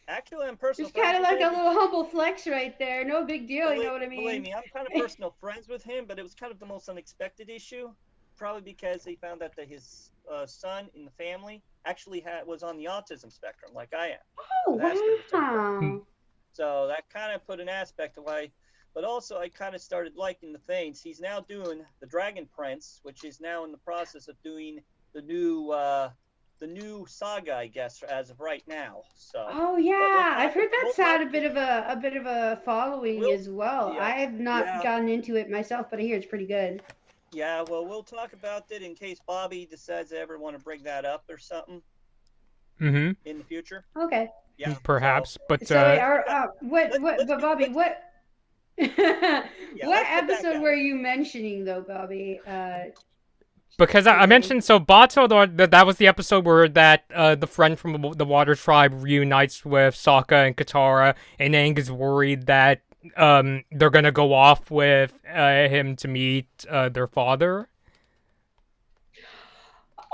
Actually, I'm personal. It's kind of like a little humble flex right there. No big deal, you know what I mean? Believe me, I'm kind of personal friends with him, but it was kind of the most unexpected issue. Probably because he found out that his son in the family actually was on the autism spectrum, like I am. Oh, wow. So that kind of put an aspect of why. But also, I kind of started liking the things. He's now doing the Dragon Prince, which is now in the process of doing the new saga, I guess, as of right now. So. Oh yeah, I've heard that's had a bit of a following as well. Yeah, I have not gotten into it myself, but I hear it's pretty good. Yeah, well, we'll talk about it in case Bobby decides to ever want to bring that up or something. In the future. Okay. Yeah. Perhaps, but but Bobby, what what episode were you mentioning though, Bobby? Because I mentioned, so Bato, that was the episode where the friend from the Water Tribe reunites with Sokka and Katara, and Aang is worried that they're gonna go off with him to meet their father.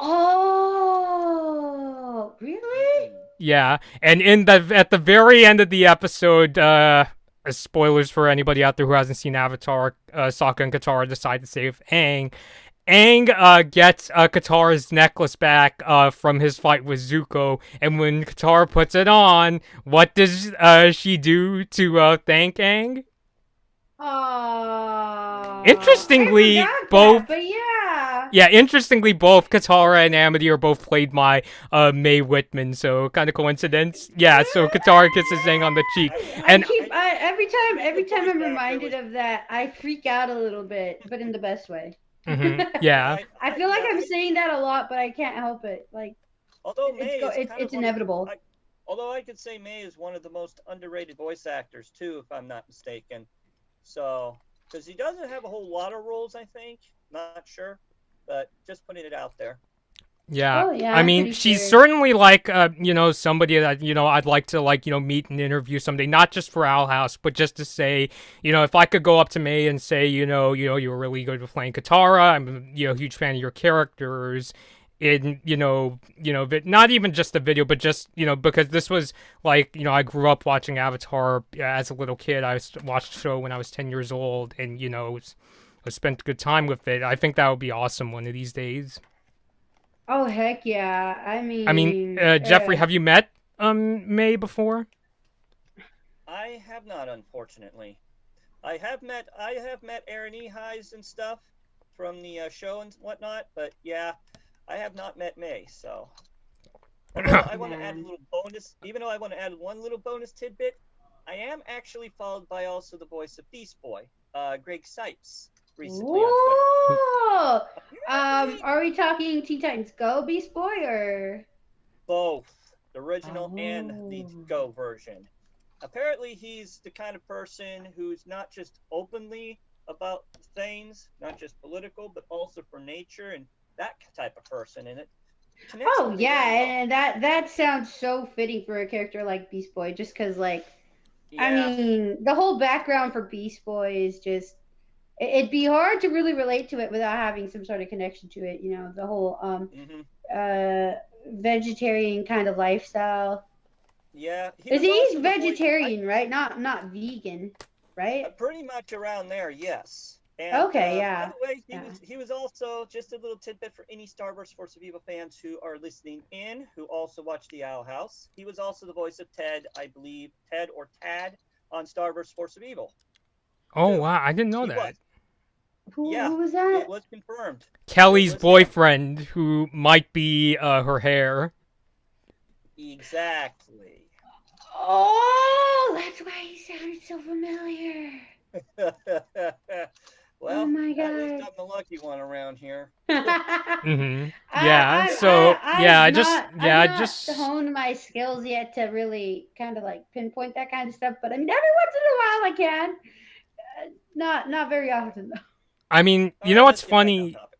Oh, really? Yeah, and at the very end of the episode, spoilers for anybody out there who hasn't seen Avatar, Sokka and Katara decide to save Aang. Aang gets Katara's necklace back from his fight with Zuko, and when Katara puts it on, what does she do to thank Aang? Interestingly, both. But yeah. Yeah, interestingly, both Katara and Amity are both played by Mae Whitman, so kind of coincidence. Yeah, so Katara kisses Aang on the cheek, and every time I'm reminded of that, I freak out a little bit, but in the best way. Yeah. I feel like I'm saying that a lot, but I can't help it. Like, although it's inevitable. Although I could say May is one of the most underrated voice actors too, if I'm not mistaken. So, because he doesn't have a whole lot of roles, I think. Not sure, but just putting it out there. Yeah. Oh yeah, I I'm mean, pretty she's sure. certainly like, somebody that, I'd like to, like, meet and interview someday, not just for Owl House, but just to say, if I could go up to May and say, you were really good with playing Katara. I'm, a huge fan of your characters. In, not even just the video, but just, because this was like, I grew up watching Avatar as a little kid. Watched the show when I was 10 years old and, I spent a good time with it. I think that would be awesome one of these days. Oh heck yeah! I mean, Jeffrey, have you met May before? I have not, unfortunately. I have met Aaron Ehighs and stuff from the show and whatnot, but yeah, I have not met May. So, although I want to add a little bonus, even though I want to add one little bonus tidbit, I am actually followed by also the voice of Beast Boy, Greg Sipes, recently on Twitter. Whoa! Are we talking Teen Titans Go Beast Boy or Both the original and the Oh. Go version. Apparently, he's the kind of person who's not just openly about things, not just political, but also for nature and that type of person. And it connects Oh with me yeah, very well. and that sounds so fitting for a character like Beast Boy, just because like I Yeah. mean the whole background for Beast Boy is just it'd be hard to really relate to it without having some sort of connection to it. You know, the whole Hmm. uh vegetarian kind of lifestyle. Yeah. He Is was he's also the voice. vegetarian, right? Not vegan, right? Pretty much around there, yes. And Okay, by yeah, the way, he yeah. was he was also just a little tidbit for any Star Wars Force of Evil fans who are listening in, who also watch the Owl House. He was also the voice of Ted, I believe, Ted or Tad on Star Wars Force of Evil. Oh Too. wow, I didn't know He that. was. Who Yeah, was it that? was confirmed. It Kelly's was him. boyfriend, who might be her hair. Exactly. Oh, that's why he sounded so familiar. Oh Well, my at least god. I'm the lucky one around here. Mm-hmm. Yeah. So yeah, I've I not just honed my skills yet to really kind of like pinpoint that kind of stuff. But I mean, every once in a while I can. Not very often though. I mean, All right, what's let's get back on funny? topic.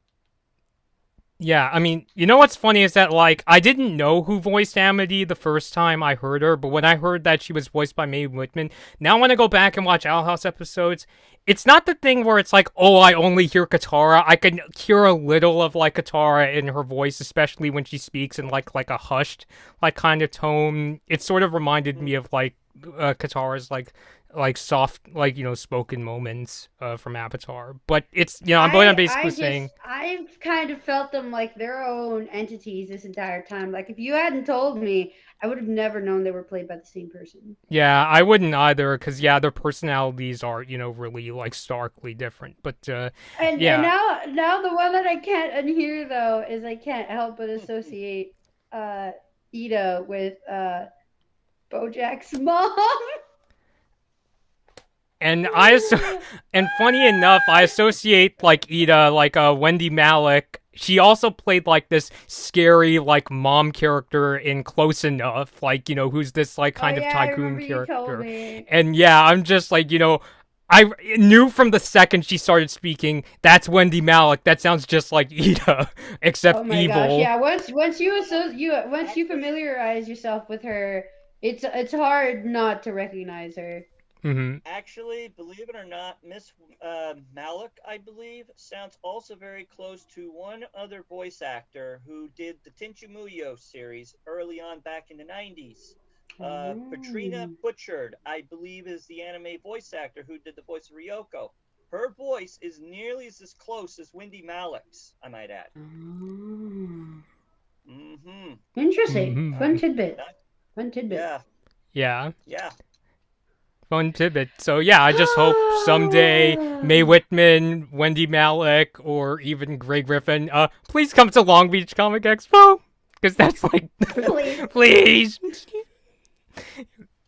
Yeah, I mean, what's funny is that, like, I didn't know who voiced Amity the first time I heard her, but when I heard that she was voiced by Mae Whitman, now when I go back and watch Owl House episodes, it's not the thing where it's like, oh, I only hear Katara. I can hear a little of, like, Katara in her voice, especially when she speaks in, like a hushed, like, kind of tone. It sort of reminded me of, like, Katara's, like soft, like, spoken moments from Avatar. But it's, I'm basically saying, I've kind of felt them like their own entities this entire time. Like if you hadn't told me, I would have never known they were played by the same person. yeah, I wouldn't either, because, yeah, their personalities are, really, like, starkly different. But, And yeah. now the one that I can't unhear though is I can't help but associate Ida with Bojack's mom. And and funny enough, I associate, like, Ida, like, Wendy Malick. She also played, like, this scary, like, mom character in Close Enough, like, who's this, like, Oh kind of yeah, I tycoon remember you told character. me. And, yeah, I'm just, like, I knew from the second she started speaking, that's Wendy Malick. That sounds just like Ida, Oh except my gosh, evil. yeah. Once you familiarize yourself with her, it's hard not to recognize her. Mm-hmm. Actually, believe it or not, Miss Malik, I believe, sounds also very close to one other voice actor who did the Tenchu series early on back in the 90s. Patrina Mm. Butchard, I believe, is the anime voice actor who did the voice of Ryoko. Her voice is nearly as close as Wendy Malik's, I might add. Oh. Mm-hmm. Interesting. Mm-hmm. Fun tidbit. That, Fun tidbit. yeah, Yeah. yeah. Fun tidbit. So yeah, I just hope someday Mae Whitman, Wendy Malick, or even Greg Griffin, please come to Long Beach Comic Expo, because that's like, Please. please.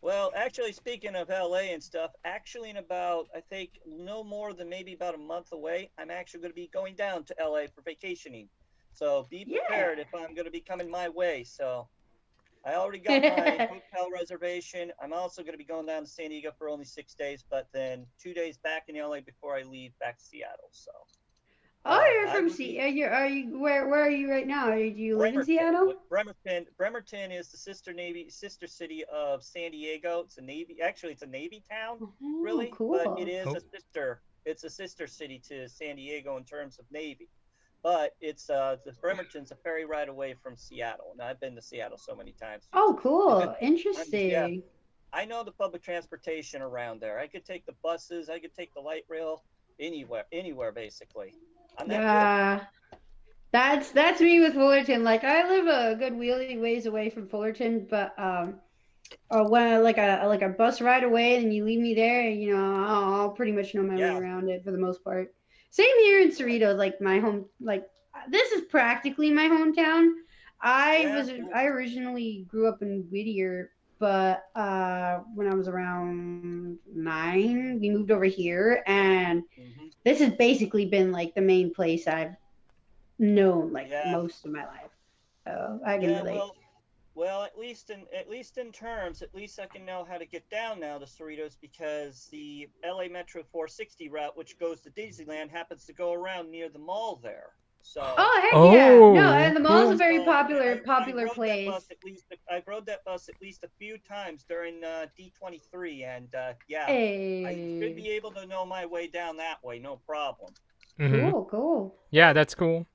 Well, actually, speaking of LA and stuff, actually in about, I think, no more than maybe about a month away, I'm actually going to be going down to LA for vacationing. So be prepared if I'm going to be coming my way. So I already got my hotel reservation. I'm also going to be going down to San Diego for only 6 days, but then 2 days back in LA before I leave back to Seattle. So Oh, you're I from will be Seattle. Are you where are you right now? Do you live in Bremerton. Seattle? Bremerton is the sister city of San Diego. It's a Navy. Actually, it's a Navy town, Oh, really, but it cool. is Oh. a sister. It's a sister city to San Diego in terms of Navy. But it's the Bremerton's a ferry ride away from Seattle, and I've been to Seattle so many times. Oh, It's been, cool. yeah, Interesting. I know the public transportation around there. I could take the buses. I could take the light rail anywhere basically. I'm that good. That's me with Fullerton. Like I live a good wheelie ways away from Fullerton, but when like a bus ride away and you leave me there, I'll pretty much know my way Yeah, around it for the most part. Same here in right. Cerritos, like my home. Like this is practically my hometown. Yeah, I originally grew up in Whittier, but when I was around 9, we moved over here, and hmm this has basically been like the main place I've known like yeah, most of my life. So I can yeah. relate. Well, at least in terms, at least I can know how to get down now to Cerritos because the LA Metro 460 route, which goes to Disneyland, happens to go around near the mall there. So Oh heck yeah! No, Oh, and the mall's a cool. very popular I popular rode that place. bus at least. I rode that bus at least a few times during D23, and yeah, I should Hey, be able to know my way down that way, no problem. Mm-hmm. cool, cool. Yeah, that's cool.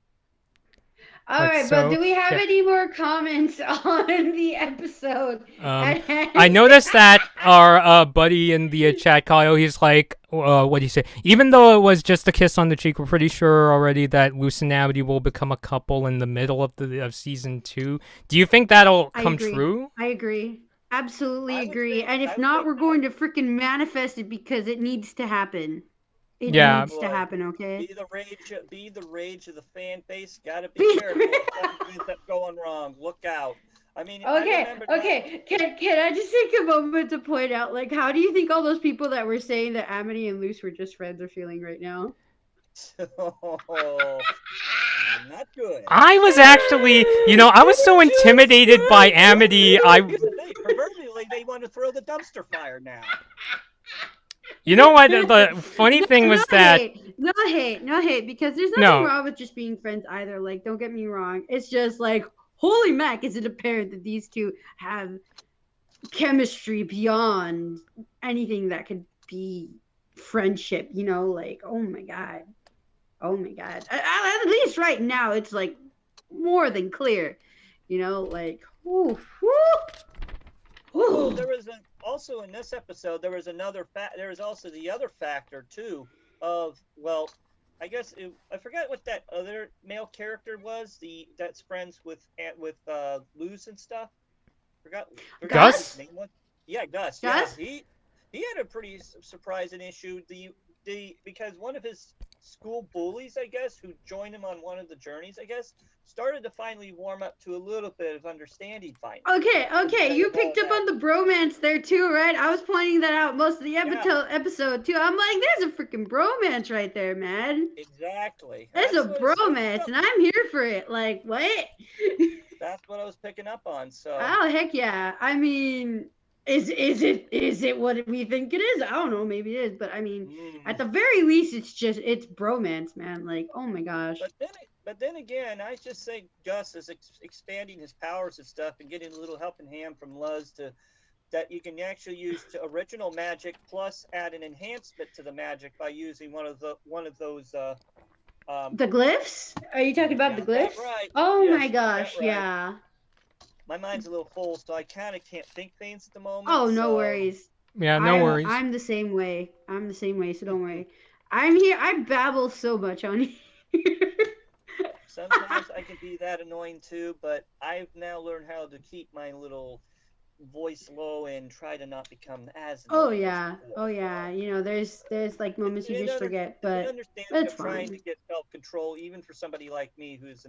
All But right, but so do we have yeah. any more comments on the episode Um, at hand? I noticed that our buddy in the chat, Kyle, he's like, what do you say? Even though it was just a kiss on the cheek, we're pretty sure already that Luz and Amity will become a couple in the middle of season 2. Do you think that'll I come agree. true? I agree. Absolutely I would agree. think. And I if would not, think we're that. going to freaking manifest it because it needs to happen. It Yeah. needs to Boy, happen, okay? be the rage of the fan base. Got to be Be careful. Something ends up going wrong. Look out. I mean, I Okay, remember that. okay. Can I just take a moment to point out, like, how do you think all those people that were saying that Amity and Luce were just friends are feeling right now? Oh, not good. I was actually, I was so intimidated by Amity. Here's the thing. Proverbially, they want to throw the dumpster fire now. You know what? The funny thing No was that hate, no hate, no hate, because there's nothing no, wrong with just being friends either. Like, don't get me wrong. It's just like, holy mac, is it apparent that these two have chemistry beyond anything that could be friendship, like, oh my god. Oh my god. At least right now it's like more than clear. Like whoo, whoo, Although whoo. also in this episode there was there was also the other factor too of I guess I forgot what that other male character was that's friends with Luz and stuff. Forgot what his Gus? Gus? name was. Yeah, Gus. Yeah, Gus? he had a pretty surprising issue. Because one of his school bullies, I guess, who joined him on one of the journeys, I guess, started to finally warm up to a little bit of understanding finally. Okay, Instead you of all picked up that. on the bromance there too, right? I was pointing that out most of the Yeah, episode too. I'm like, there's a freaking bromance right there, man. exactly. There's a bromance, and I'm here for it. Like, what? That's what I was picking up on. So Oh heck yeah! I mean, is it what we think it is? I don't know. Maybe it is, but I mean, at mm. the very least, it's bromance, man. Like, oh my gosh. But then again, I just think Gus is expanding his powers and stuff and getting a little helping hand from Luz to that you can actually use to original magic plus add an enhancement to the magic by using one of those The glyphs? Are you talking you about the got that glyphs? right. Oh Yes, my you got that gosh, right. yeah. My mind's a little full, so I kind of can't think things at the moment. Oh, no So worries. yeah, no I'm worries. I'm the same way. I'm the same way, so don't worry. I'm here. I babble so much on here. sometimes I can be that annoying too, but I've now learned how to keep my little voice low and try to not become as Oh annoying as yeah. before. Oh yeah. There's like It's, moments you it just under, forget, it's an but understanding it's of trying to fine. get self-control, even for somebody like me who's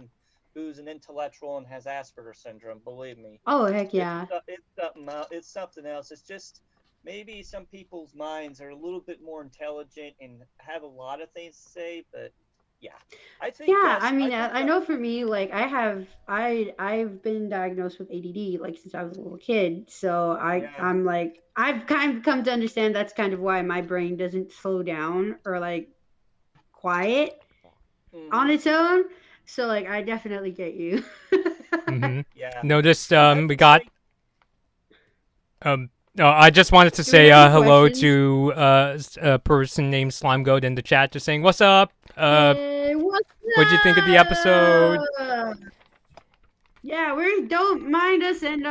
an intellectual and has Asperger's syndrome. Believe me, Oh heck it's yeah. it's something it's something else. It's just maybe some people's minds are a little bit more intelligent and have a lot of things to say, but Yeah, I think. Yeah, I mean, think I know for me, like I've been diagnosed with ADD like since I was a little kid. So yeah. I'm like I've kind of come to understand that's kind of why my brain doesn't slow down or like quiet on Hmm. its own. So like I definitely get you. Mm-hmm. Yeah. Noticed I we would got say. I just wanted to Do we say have any hello questions? to a person named Slime Goat in the chat, just saying what's up. Hey, what's What'd you think of the episode? up? Yeah, we don't mind us and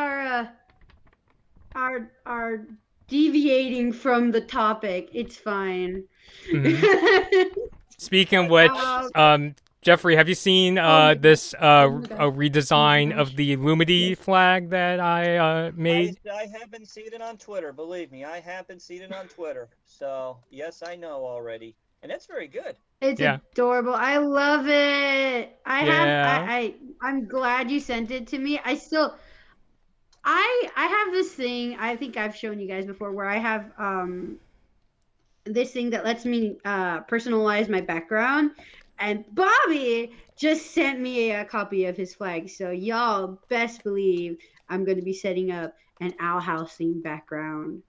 our deviating from the topic. It's fine. Hmm. Speaking of I which, Um, Jeffrey, have you seen oh my god. this Oh my god. a Oh my redesign of gosh. the Lumity Yes. flag that I made? I have been seeing it on Twitter. Believe me, I have been seeing it on Twitter. So yes, I know already, and that's very good. It's Yeah, adorable. I love it. yeah. I'm glad you sent it to me. I have this thing, I think I've shown you guys before, where I have this thing that lets me personalize my background, and Bobby just sent me a copy of his flag. So y'all best believe I'm going to be setting up an owl house themed background.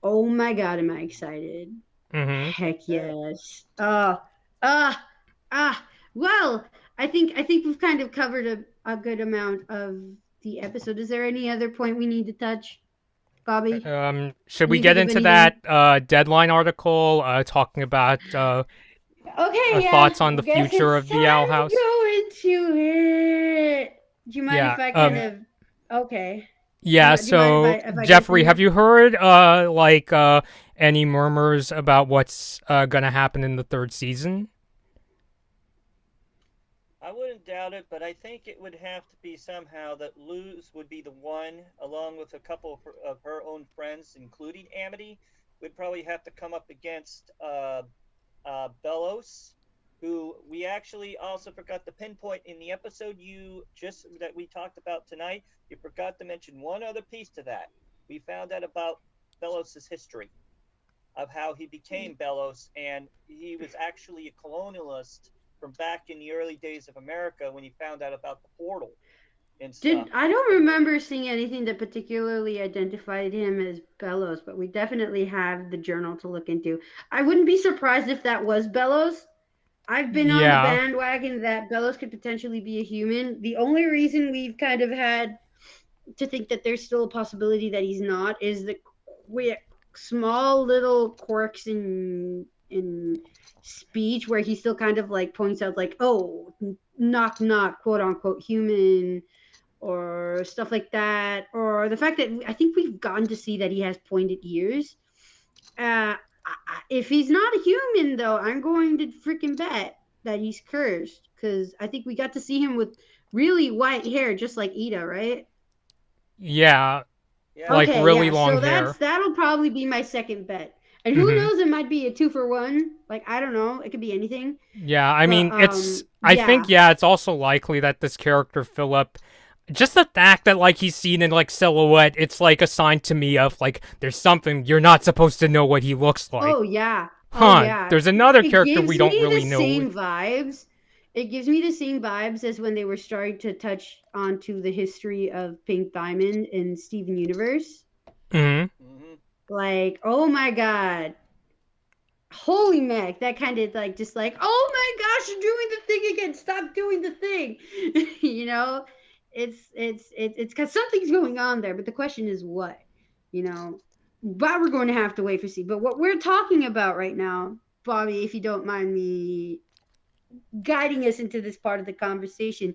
Oh my god, am I excited. Mm-hmm. Heck yes. Ah, well, I think we've kind of covered a good amount of the episode. Is there any other point we need to touch, Bobby? Should Can we you get think of into anything? that deadline article talking about Okay, yeah. thoughts on the Guess future it's of the Owl time to House? go into it. Do you mind Yeah. if I kind of? Okay. Yeah. Do you mind So, if I Jeffrey, have continue? you heard any murmurs about what's gonna happen in the third season? I wouldn't doubt it, but I think it would have to be somehow that Luz would be the one, along with a couple of her own friends, including Amity, would probably have to come up against Bellows, who we actually also forgot to pinpoint in the episode you just that we talked about tonight. You forgot to mention one other piece to that. We found out about Bellows' history of how he became Bellows, and he was actually a colonialist from back in the early days of America when he found out about the portal and stuff. I don't And remember seeing anything that particularly identified him as Bellows, but we definitely have the journal to look into. I wouldn't be surprised if that was Bellows. I've been on the Yeah. bandwagon that Bellows could potentially be a human. The only reason we've kind of had to think that there's still a possibility that he's not is the small little quirks in speech where he still kind of like points out like, oh, knock knock, quote unquote human, or stuff like that, or the fact that I think we've gotten to see that he has pointed ears. If he's not a human, though, I'm going to freaking bet that he's cursed because I think we got to see him with really white hair, just like Ida, right? Yeah. yeah, Like Okay, really yeah. long So hair. that'll probably be my second bet. And who Mm-hmm. knows? It might be a 2-for-1. Like I don't know. It could be anything. Yeah, I But mean, I think, yeah. yeah, it's also likely that this character, Philip, just the fact that, like, he's seen in, like, silhouette, it's, like, a sign to me of, like, there's something you're not supposed to know what he looks like. Oh yeah. Oh Huh, yeah. there's another It character gives we don't me the really know. same vibes. It gives me the same vibes as when they were starting to touch onto the history of Pink Diamond in Steven Universe. Mm-hmm. mm-hmm. Like, oh my god. Holy Mac, that kind of like just like, oh my gosh, you're doing the thing again. Stop doing the thing. you know, it's because something's going on there, but the question is what, you know. But we're going to have to wait for see. But what we're talking about right now, Bobby, if you don't mind me guiding us into this part of the conversation,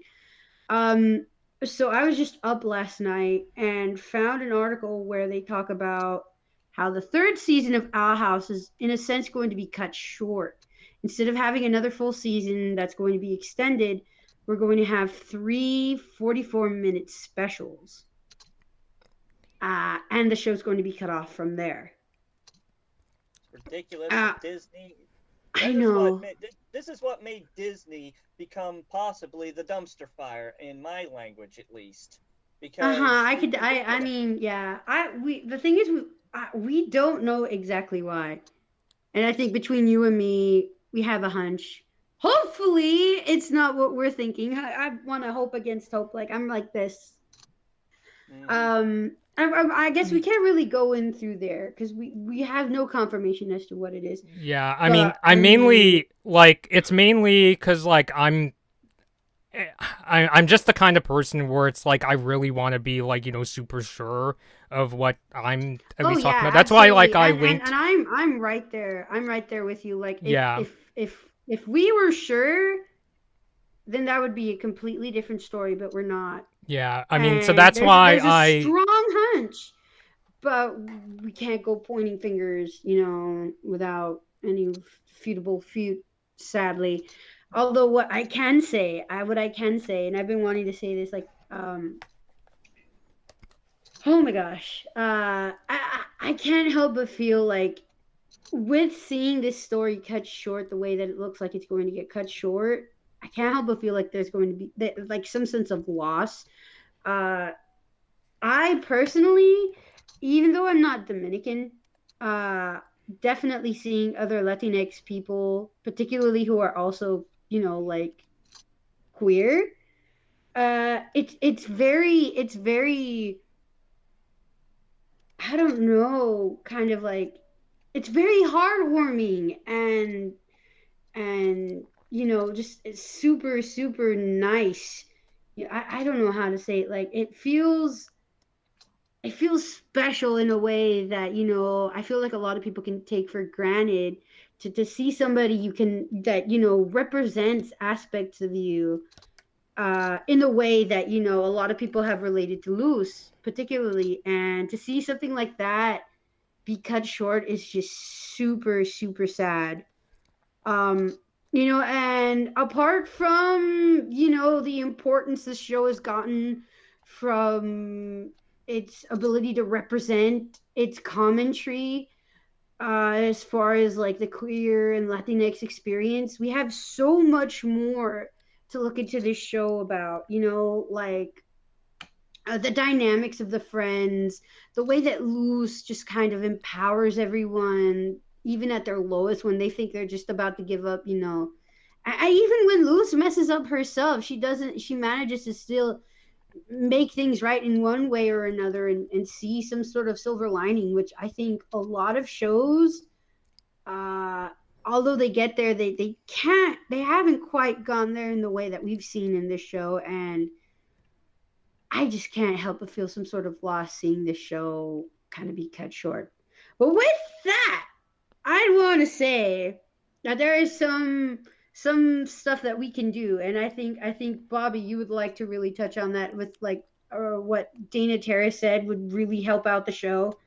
um, so I was just up last night and found an article where they talk about how the third season of Owl House is, in a sense, going to be cut short. Instead of having another full season that's going to be extended, we're going to have 3 44-minute specials. And the show's going to be cut off from there. It's ridiculous that Disney. I know. This is what made Disney become possibly the dumpster fire in my language, at least. Because I mean, yeah. The thing is, we don't know exactly why, and I think between you and me, we have a hunch. hopefully it's not what we're thinking. I want to hope against hope. Like I'm like this. I guess we can't really go in through there because we have no confirmation as to what it is. Yeah, I mean, But I'm mainly like it's mainly because like I'm just the kind of person where it's like I really want to be like super sure of what I'm at least talking about. That's why like I linked. and I'm right there. I'm right there with you. Like Yeah. if we were sure, then that would be a completely different story. But we're not. Yeah, I mean, so And that's why there's a strong hunch, but we can't go pointing fingers, without any feudable feud. Sadly, although what I can say, and I've been wanting to say this, like, oh my gosh, I can't help but feel like with seeing this story cut short the way that it looks like it's going to get cut short, I can't help but feel like there's going to be like some sense of loss. Uh, I personally, even though I'm not Dominican, uh, definitely seeing other Latinx people, particularly who are also, like queer. It's very I don't know, kind of like it's very heartwarming and just it's super super nice. Yeah, I don't know how to say it. Like it feels special in a way that I feel like a lot of people can take for granted to see somebody you can that represents aspects of you in a way that a lot of people have related to Luz particularly, and to see something like that be cut short is just super super sad. um and apart from the importance the show has gotten from its ability to represent its commentary, as far as like the queer and Latinx experience, we have so much more to look into this show about, like the dynamics of the friends, the way that Luz just kind of empowers everyone, even at their lowest when they think they're just about to give up. Even when Luz messes up herself, she doesn't. She manages to still make things right in one way or another, and see some sort of silver lining, which I think a lot of shows, uh, although they get there, they haven't quite gone there in the way that we've seen in this show, and I just can't help but feel some sort of loss seeing this show kind of be cut short. But with that, I want to say that there is some stuff that we can do, and I think Bobby, you would like to really touch on that with like what Dana Terrace said would really help out the show.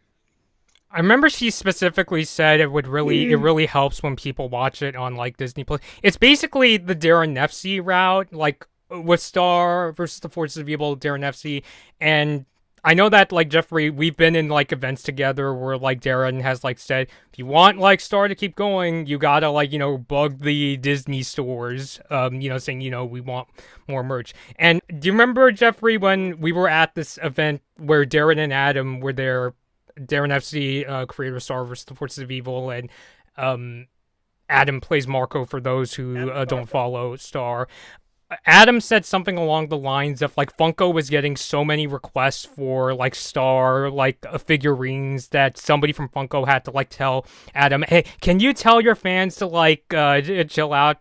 I remember she specifically said it really helps when people watch it on like Disney Plus. It's basically the Darren Nefsey route, like with Star versus the Forces of Evil, Darren Nefsey, and I know that like Jeffrey, we've been in like events together where like Darren has like said, if you want like Star to keep going, you gotta like bug the Disney stores, saying we want more merch. And do you remember Jeffrey when we were at this event where Darren and Adam were there? Darren FC, creator of Star vs. the Forces of Evil, and Adam plays Marco for those who don't follow Star. Adam said something along the lines of like Funko was getting so many requests for like Star like figurines that somebody from Funko had to like tell Adam, hey, can you tell your fans to like chill out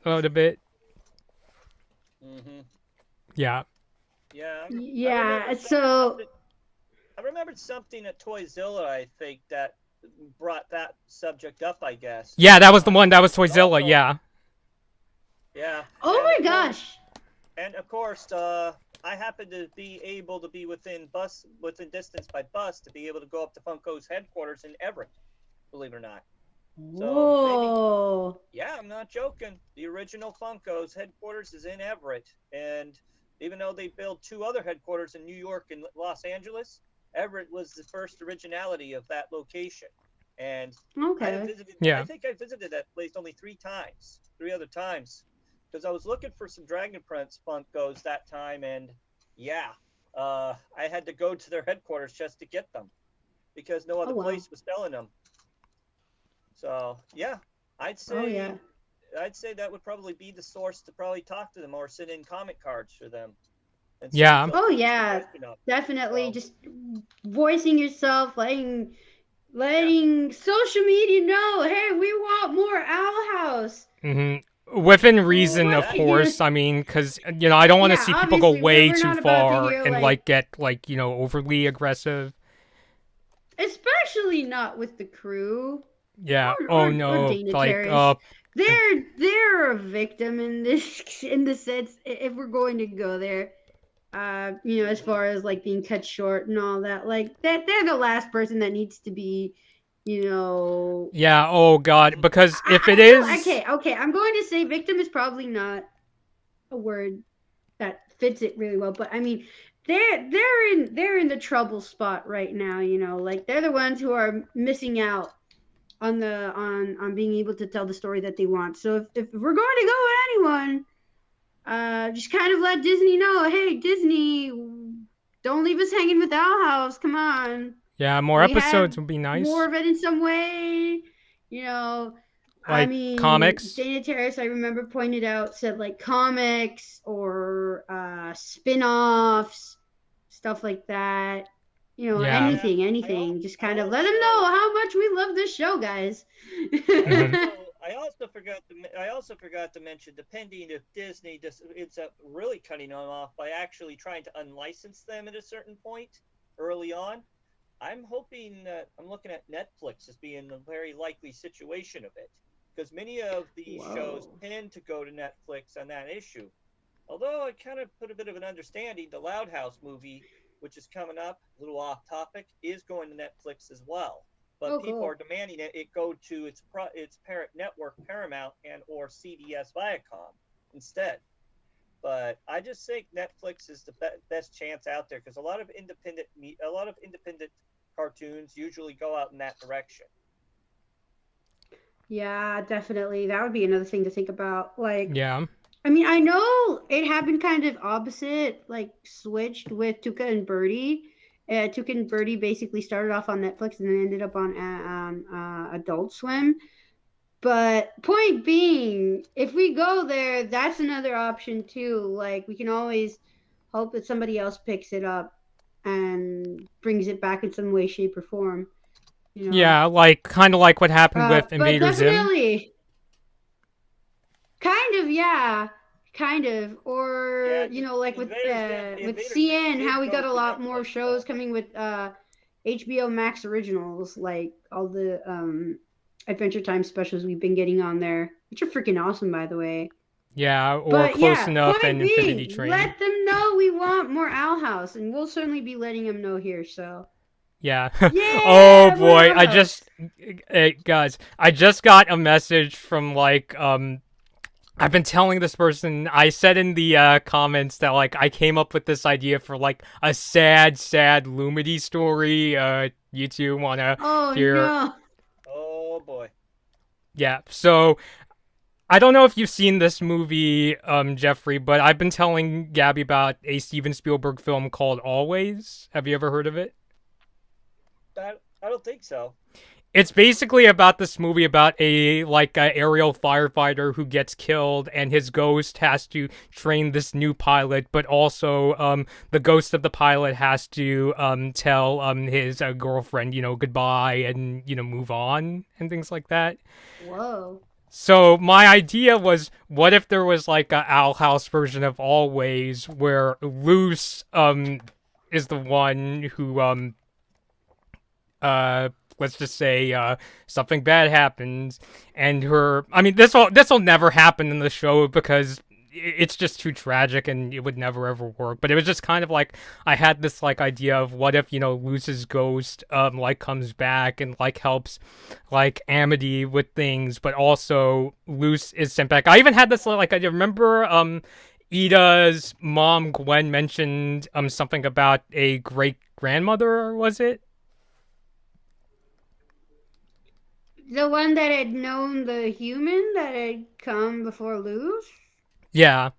a bit? Yeah. Yeah. Yeah. So I remembered something at Toyzilla, I think, that brought that subject up, I guess. Yeah, that was the one. That was Toyzilla, also, yeah. Yeah. Oh my gosh. And of course, I happened to be able to be within distance by bus to be able to go up to Funko's headquarters in Everett, believe it or not. Whoa. Yeah, I'm not joking. The original Funko's headquarters is in Everett. And even though they built two other headquarters in New York and Los Angeles, Everett was the first originality of that location. And okay. I think I visited that place only three other times. Because I was looking for some Dragon Prince Funkos that time, and I had to go to their headquarters just to get them. Because no other place was selling them. So, yeah, I'd say I'd say that would probably be the source to probably talk to them or send in comic cards for them. Yeah. Oh yeah, definitely. So, just voicing yourself, letting social media know, hey, we want more Owl House. Within reason, of course. I mean, because I don't want to see people go way too far and get overly aggressive. Especially not with the crew. Yeah. Or no. Dana they're a victim in the sense, if we're going to go there. As far as like being cut short and all that, like they're the last person that needs to be, Yeah. Oh God. Because if it is. Okay. I'm going to say victim is probably not a word that fits it really well, but I mean, they're in the trouble spot right now. Like they're the ones who are missing out on being able to tell the story that they want. So if we're going to go with anyone, just kind of let Disney know, hey, Disney, don't leave us hanging with Owl House. Come on. Yeah, more episodes would be nice. More of it in some way. I mean, comics. Dana Terrace, I remember pointed out, said like comics or spin-offs, stuff like that. Anything. Just kind of let them know how much we love this show, guys. I also forgot to mention, depending if Disney just ends up really cutting them off by actually trying to unlicense them at a certain point early on, I'm looking at Netflix as being a very likely situation of it, because many of these shows tend to go to Netflix on that issue. Although I kind of put a bit of an understanding, the Loud House movie, which is coming up, a little off topic, is going to Netflix as well. But people are demanding it go to its parent network, Paramount, and or CBS Viacom instead. But I just think Netflix is the best chance out there, because a lot of independent cartoons usually go out in that direction. Yeah, definitely. That would be another thing to think about. Yeah. I mean, I know it happened kind of opposite, like switched with Tuca and Birdie. Tuca and Birdie basically started off on Netflix and then ended up on Adult Swim. But point being, if we go there, that's another option too. Like, we can always hope that somebody else picks it up and brings it back in some way, shape, or form. Yeah, kind of like what happened with Invader Zim. Definitely. Kind of, or like with CN, how we got a lot more shows coming with HBO Max originals, like all the Adventure Time specials we've been getting on there, which are freaking awesome, by the way. Yeah, or Close Enough and Infinity Train. Let them know we want more Owl House, and we'll certainly be letting them know here. So. Yeah. Yeah. Oh boy, guys, I just got a message from I've been telling this person, I said in the comments that I came up with this idea for a sad Lumity story. You two wanna hear? No. Oh boy. Yeah. So I don't know if you've seen this movie, Jeffrey, but I've been telling Gaby about a Steven Spielberg film called Always. Have you ever heard of it? I don't think so. It's basically about this movie about a aerial firefighter who gets killed, and his ghost has to train this new pilot, but also the ghost of the pilot has to tell his girlfriend, goodbye and move on and things like that. Whoa. So my idea was, what if there was a Owl House version of Always, where Luz is the one who let's just say something bad happens, and this will never happen in the show because it's just too tragic and it would never ever work. But it was just kind of I had this idea of what if Luz's ghost comes back and helps Amity with things, but also Luz is sent back. I even had this I remember Ida's mom Gwen mentioned something about a great grandmother, was it? The one that had known the human that had come before Luz? Yeah.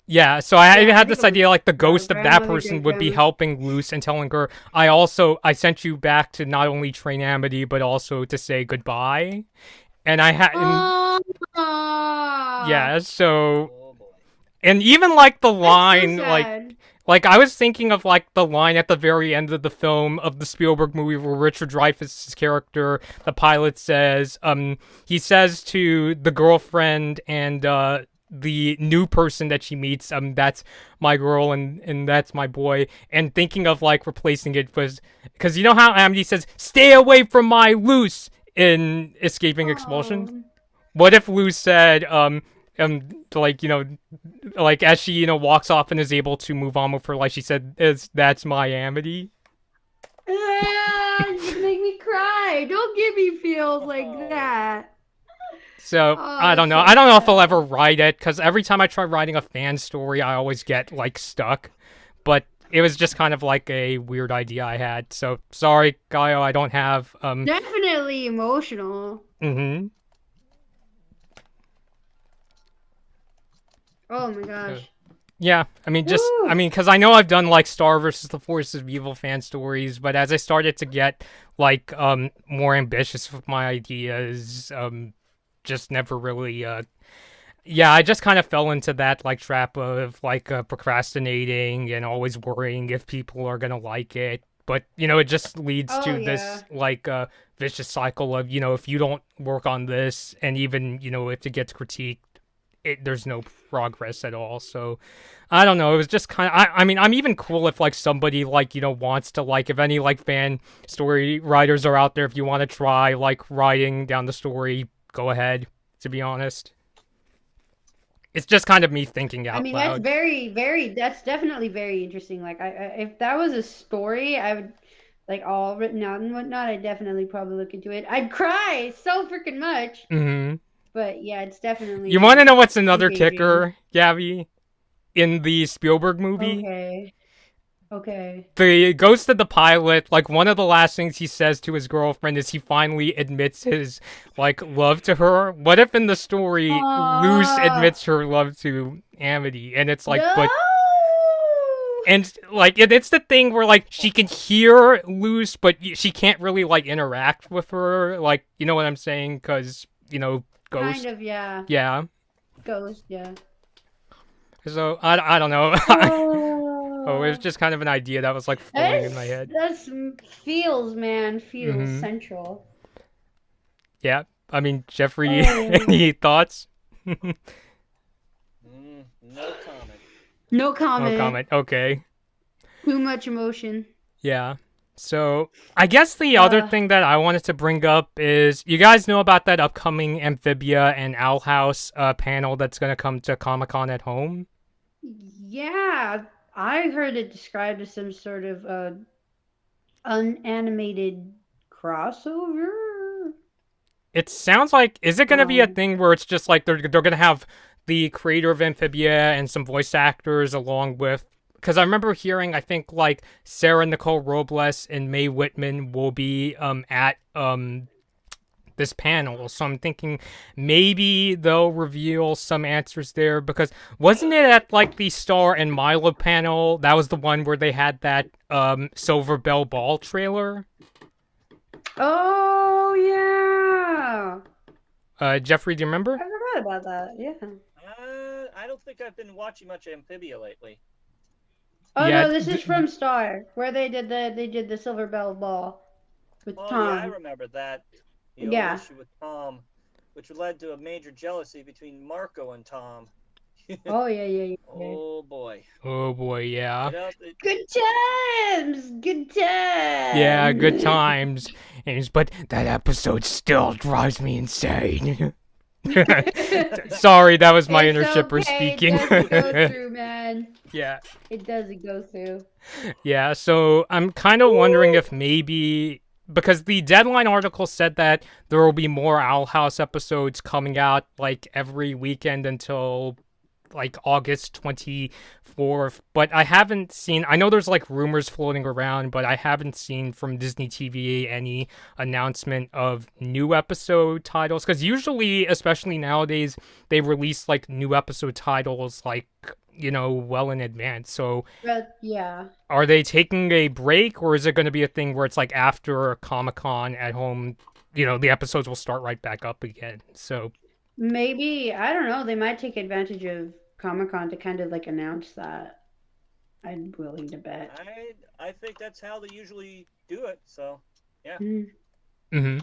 Yeah, so I even had this idea the ghost of that person would be helping Luz and telling her, I sent you back to not only train Amity, but also to say goodbye. And I had... Yeah, so Oh boy. and even like the That's so line sad. like I was thinking of like the line at the very end of the film of the Spielberg movie where Richard Dreyfuss's character, the pilot says, he says to the girlfriend and the new person that she meets, that's my girl and that's my boy, and thinking of like replacing it was because you know how Amity says, "Stay away from my Luce" in Escaping Expulsion. Oh. What if Luz said, like, like as she, walks off and is able to move on with her life, she said, that's my Amity? You make me cry. Don't give me feels like that. So, Oh, I don't know. that's so I don't know if I'll sad. ever write it, because every time I try writing a fan story, I always get, like, stuck. But it was just kind of like a weird idea I had. So, sorry, Gaio, I don't have, Definitely emotional. mm-hmm. Oh my gosh. Yeah, I mean, Woo! because I know I've done, like, Star versus the Forces of Evil fan stories, but as I started to get, like, more ambitious with my ideas, just never really, yeah, I just kind of fell into that, like, trap of, like, procrastinating and always worrying if people are gonna like it. But, it just leads Oh to yeah. this, like, vicious cycle of, if you don't work on this, and even, if it gets critiqued, there's no progress at all. So I don't know, it was just kind of I mean, I'm even cool if like somebody like wants to, like, if any like fan story writers are out there, if you want to try like writing down the story, go ahead, to be honest. It's just kind of me thinking I out mean, that's loud. that's definitely very interesting. Like, if that was a story, I would like all written out and whatnot. I'd definitely probably look into it. I'd cry so freaking much. Mm-hmm. But yeah, it's You want to definitely know what's another engaging. kicker, Gabby? In the Spielberg movie, Okay. Okay. the ghost of the pilot, like, one of the last things he says to his girlfriend is he finally admits his, like, love to her. What if in the story, Luz Ah, admits her love to Amity, and it's like, no. but, and, like, it's the thing where, like, she can hear Luz, but she can't really, like, interact with her, like, you know what I'm saying? Because, Kind ghost. of, yeah. Yeah. Ghost, yeah. So, I don't know. Oh, it was Oh, just kind of an idea that was, like, floating in my head. that's feels, man. Feels Mm-hmm. central. Yeah, I mean, Jeffrey, Oh. any thoughts? No comment. No No comment. comment. Okay. Too much emotion. Yeah. So, I guess the other thing that I wanted to bring up is, you guys know about that upcoming Amphibia and Owl House panel that's going to come to Comic-Con at home? Yeah, I heard it described as some sort of unanimated crossover. It sounds like, is it going to be a Um, thing where it's just like they're going to have the creator of Amphibia and some voice actors along with, because I remember hearing, I think, like, Sarah Nicole Robles and Mae Whitman will be at this panel, so I'm thinking maybe they'll reveal some answers there, because wasn't it at like the Star and Milo panel, that was the one where they had that Silver Bell Ball trailer? Oh yeah, Jeffrey, do you remember? I forgot about that. Yeah. I don't think I've been watching much Amphibia lately. Oh Yeah, no, this is from Star, where they did the Silver Bell Ball with Oh Tom. yeah, I remember that. The Yeah. old issue with Tom, which led to a major jealousy between Marco and Tom. Oh yeah. Oh boy. Oh boy, yeah. What else? Good times, good times. Yeah, good times. But that episode still drives me insane. Sorry, that was my It's inner shipper okay, speaking. It doesn't go through, man. Yeah. It doesn't go through. Yeah, so I'm kind of wondering if maybe, because the Deadline article said that there will be more Owl House episodes coming out like every weekend until like August 24th, but I haven't seen, I know there's like rumors floating around, but I haven't seen from Disney TV any announcement of new episode titles, because usually, especially nowadays, they release like new episode titles like, well in advance. So But yeah. are they taking a break, or is it going to be a thing where it's like after Comic-Con at home, the episodes will start right back up again? So Maybe, I don't know, they might take advantage of Comic-Con to kind of like announce that. I'm willing to bet. I think that's how they usually do it. So, yeah. Mm. Mm-hmm.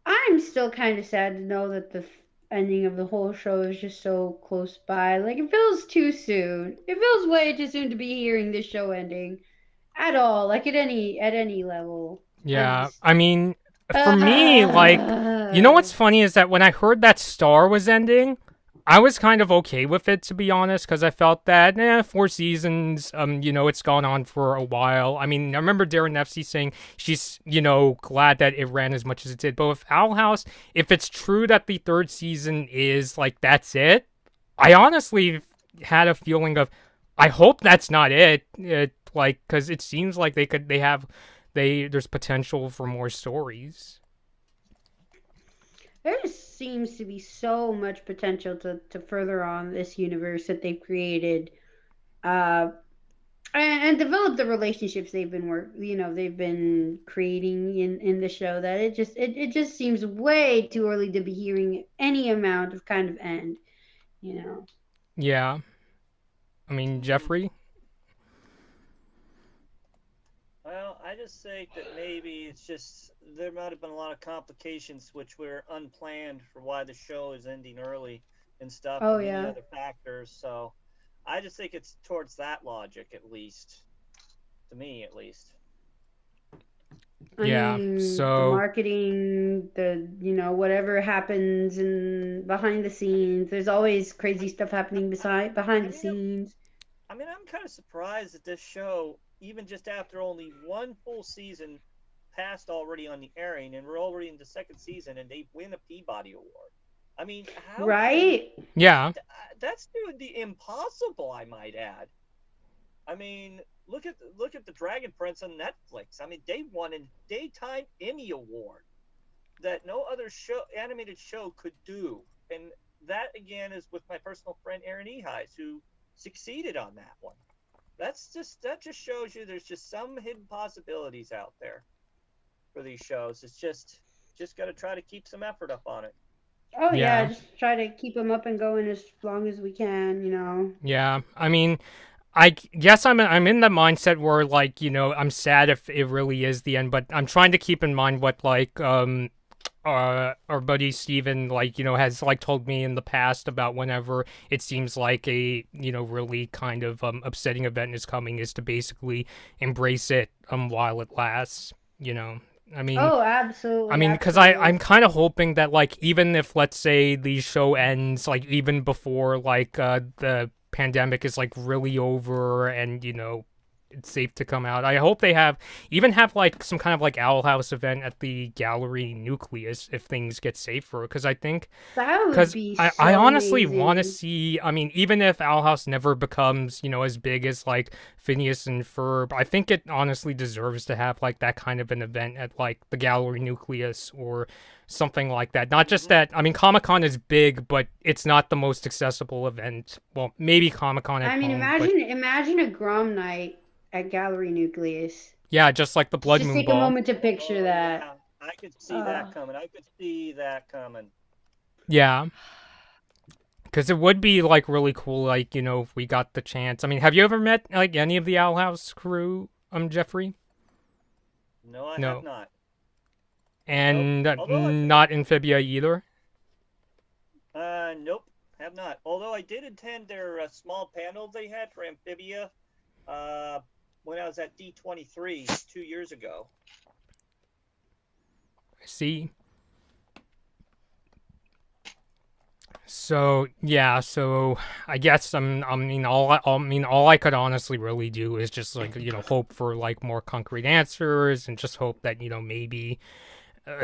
I'm still kind of sad to know that the ending of the whole show is just so close by. Like, it feels too soon. It feels way too soon to be hearing this show ending at all. Like at any level. I Yeah, just I mean, for me, like, you know uh, what's funny is that when I heard that Star was ending, I was kind of okay with it, to be honest, because I felt that, 4 seasons, it's gone on for a while. I mean, I remember Darren Nefsey saying she's, glad that it ran as much as it did. But with Owl House, if it's true that the third season is, like, that's it, I honestly had a feeling of, I hope that's not it. Like, because it seems like there's potential for more stories. there just seems to be so much potential to further on this universe that they've created. Uh, and develop the relationships they've been creating in the show, that it just seems way too early to be hearing any amount of kind of end. Yeah, I mean, Hmm. Jeffrey. Well, I just think that maybe it's just there might have been a lot of complications which were unplanned for why the show is ending early and stuff, Oh and many yeah. other factors. So, I just think it's towards that logic, at least to me, at least. I Yeah, mean, the so marketing, whatever happens in behind the scenes, there's always crazy stuff happening behind I the mean, scenes. I'm kind of surprised that this show, even just after only one full season passed already on the airing, and we're already in the second season, and they win a Peabody Award. I mean, how can Right? yeah, that's doing the impossible? I might add. I mean, look at the Dragon Prince on Netflix. I mean, they won a daytime Emmy Award that no other show animated show could do, and that again is with my personal friend Aaron Ehies, who succeeded on that one. That just shows you there's just some hidden possibilities out there for these shows. It's just got to try to keep some effort up on it. Oh yeah, yeah, just try to keep them up and going as long as we can. yeah. I mean, I guess I'm in the mindset where, like, I'm sad if it really is the end, but I'm trying to keep in mind what, like, our buddy Steven, like, has, like, told me in the past about whenever it seems like a, really kind of upsetting event is coming, is to basically embrace it while it lasts, you know. I mean, Oh, absolutely, because I'm absolutely. kind of hoping that, like, even if, let's say, the show ends, like, even before, like, the pandemic is, like, really over and, it's safe to come out, I hope they have like some kind of like Owl House event at the Gallery Nucleus if things get safer, because I think That would because be I so honestly want to amazing. see. I mean, even if Owl House never becomes, as big as like Phineas and Ferb, I think it honestly deserves to have like that kind of an event at like the Gallery Nucleus or something like that. Not just Hmm. that. I mean, Comic Con is big, but it's not the most accessible event. Well, maybe Comic Con at I mean, home, but imagine a Grom night at Gallery Nucleus. yeah, just like the Blood Just Moon take a Ball. moment to picture Oh that. yeah, I could see that Uh, coming. I could see that coming. Yeah. Because it would be like really cool, like, if we got the chance. I mean, have you ever met like any of the Owl House crew, Jeffrey? No, I have No. not. Nope. And Although I, not Amphibia either? nope, have not. Although I did attend their small panel they had for Amphibia, uh, when I was at D23 2 years ago. See? So yeah, so I guess all I could honestly really do is just like hope for like more concrete answers and just hope that maybe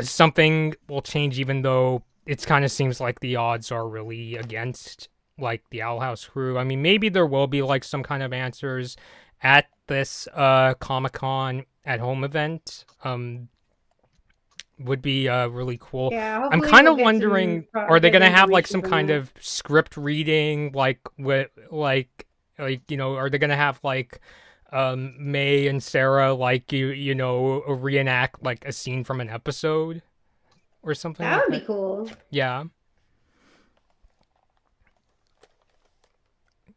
something will change, even though it kind of seems like the odds are really against like the Owl House crew. I mean, maybe there will be like some kind of answers at this Comic Con at home event. Would be really cool. yeah, I'm hopefully kind we'll of wondering, are they get gonna have like information some from kind that. of script reading, like with like are they gonna have like May and Sarah like reenact like a scene from an episode or something That like would be that? cool. Yeah.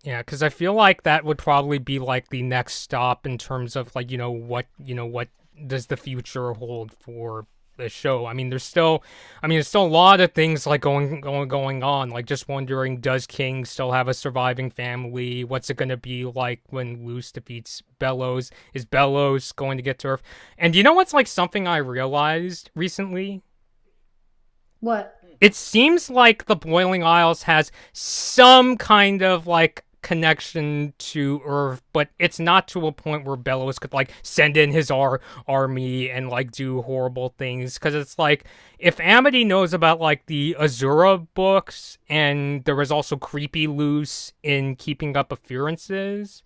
Yeah, because I feel like that would probably be like the next stop in terms of like what does the future hold for the show. There's still a lot of things like going on. Like just wondering, does King still have a surviving family? What's it gonna be like when Luce defeats Bellows? Is Bellows going to get to Earth? And you know what's like something I realized recently? What? It seems like the Boiling Isles has some kind of like connection to Earth, but it's not to a point where Bellows could like send in his army and like do horrible things. Because it's like if Amity knows about like the Azura books, and there was also creepy Luce in Keeping Up Appearances,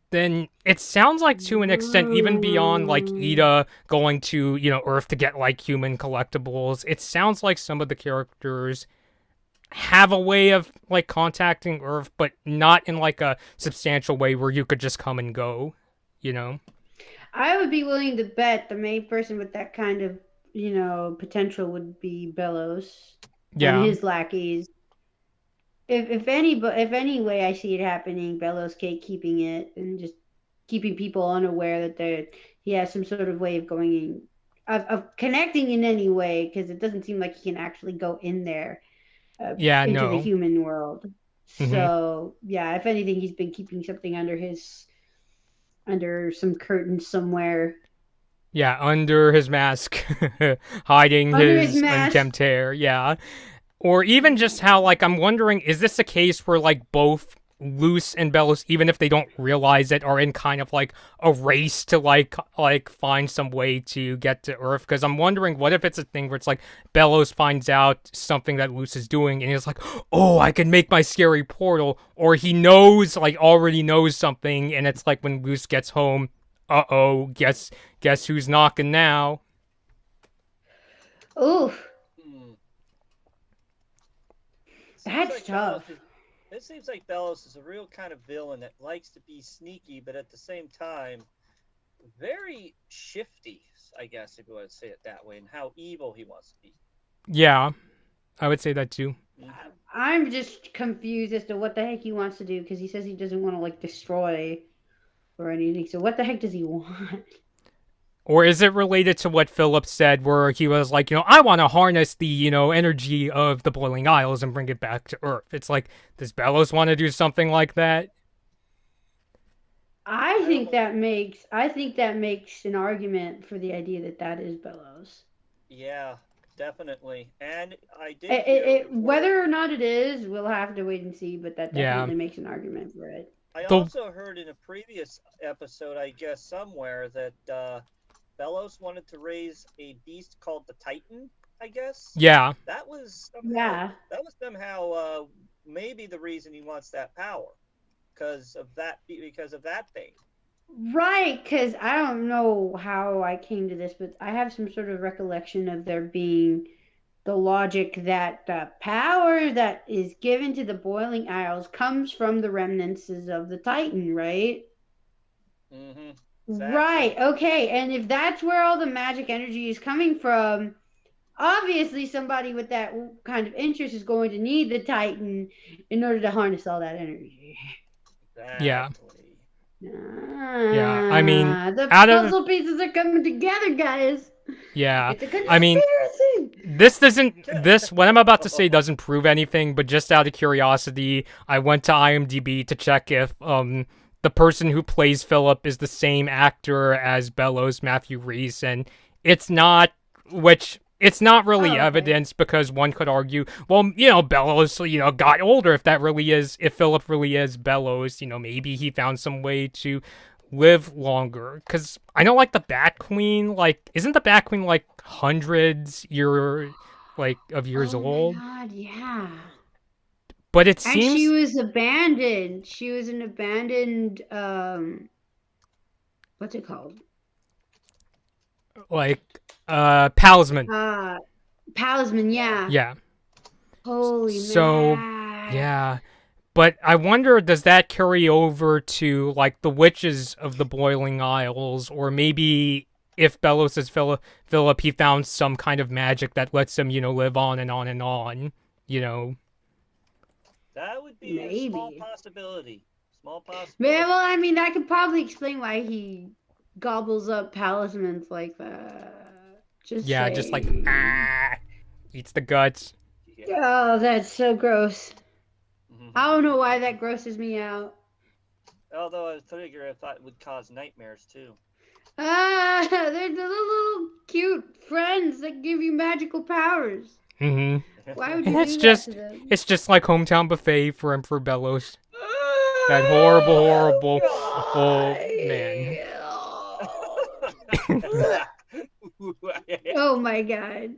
then it sounds like to an extent, even beyond like Ida going to, Earth to get like human collectibles, it sounds like some of the characters have a way of like contacting Earth, but not in like a substantial way where you could just come and go, I would be willing to bet the main person with that kind of, potential would be Bellows and his lackeys. If any way I see it happening, Bellows keeping it and just keeping people unaware that he has some sort of way of of connecting in any way, because it doesn't seem like he can actually go in there into the human world. Mm-hmm. So yeah, if anything, he's been keeping something under some curtains somewhere. Yeah, under his mask, hiding his unkempt hair. Yeah. Or even just how, like, I'm wondering, is this a case where, like, both Luce and Bellows, even if they don't realize it, are in kind of, like, a race to, like find some way to get to Earth? Because I'm wondering, what if it's a thing where it's, like, Bellows finds out something that Luce is doing, and he's like, oh, I can make my scary portal, or he knows, like, already knows something, and it's like when Luce gets home, uh-oh, guess who's knocking now? Oof. That's tough. It seems like Bellows is a real kind of villain that likes to be sneaky, but at the same time, very shifty, I guess, if you want to say it that way, and how evil he wants to be. Yeah, I would say that too. I'm just confused as to what the heck he wants to do, because he says he doesn't want to, like, destroy or anything. So what the heck does he want? Or is it related to what Philip said, where he was like, I want to harness the, energy of the Boiling Isles and bring it back to Earth? It's like, does Bellows want to do something like that? I think that makes an argument for the idea that is Bellows. Yeah, definitely. And I did whether or not it is, we'll have to wait and see, but that definitely makes an argument for it. I also heard in a previous episode, I guess somewhere, that Bellows wanted to raise a beast called the Titan, I guess. Yeah. That was somehow maybe the reason he wants that power, because of that thing. Right, because I don't know how I came to this, but I have some sort of recollection of there being the logic that the power that is given to the Boiling Isles comes from the remnants of the Titan, right? Mm-hmm. Exactly. Right, okay, and if that's where all the magic energy is coming from, obviously somebody with that kind of interest is going to need the Titan in order to harness all that energy. Exactly. Yeah. I mean, the puzzle pieces are coming together, guys. Yeah, what I'm about to say doesn't prove anything, but just out of curiosity, I went to IMDb to check if the person who plays Philip is the same actor as Bellows, Matthew Rhys, and it's not, which it's not really evidence, because one could argue, well, Bellows, got older. If Philip really is Bellows, maybe he found some way to live longer. Because I know, like, the Bat Queen, like, isn't the Bat Queen, like, hundreds of years old? Oh my God, yeah. But it seems... And she was abandoned. She was an abandoned, what's it called? Like, Palisman. Palisman, yeah. Yeah. Holy man. So, yeah. But I wonder, does that carry over to, like, the witches of the Boiling Isles? Or maybe if Bellows is Philip, he found some kind of magic that lets him, live on and on and on, That would be a small possibility. Small possibility. Yeah, well, I mean, that could probably explain why he gobbles up talismans like that. Just just like saying. eats the guts. Yeah. Oh, that's so gross. Mhm. I don't know why that grosses me out. Although I figure I thought it would cause nightmares too. Ah, they're the little cute friends that give you magical powers. Mm-hmm. Why would And you do that to them? it's just like hometown buffet for Emperor Bellows. That horrible. Oh man. Oh my god.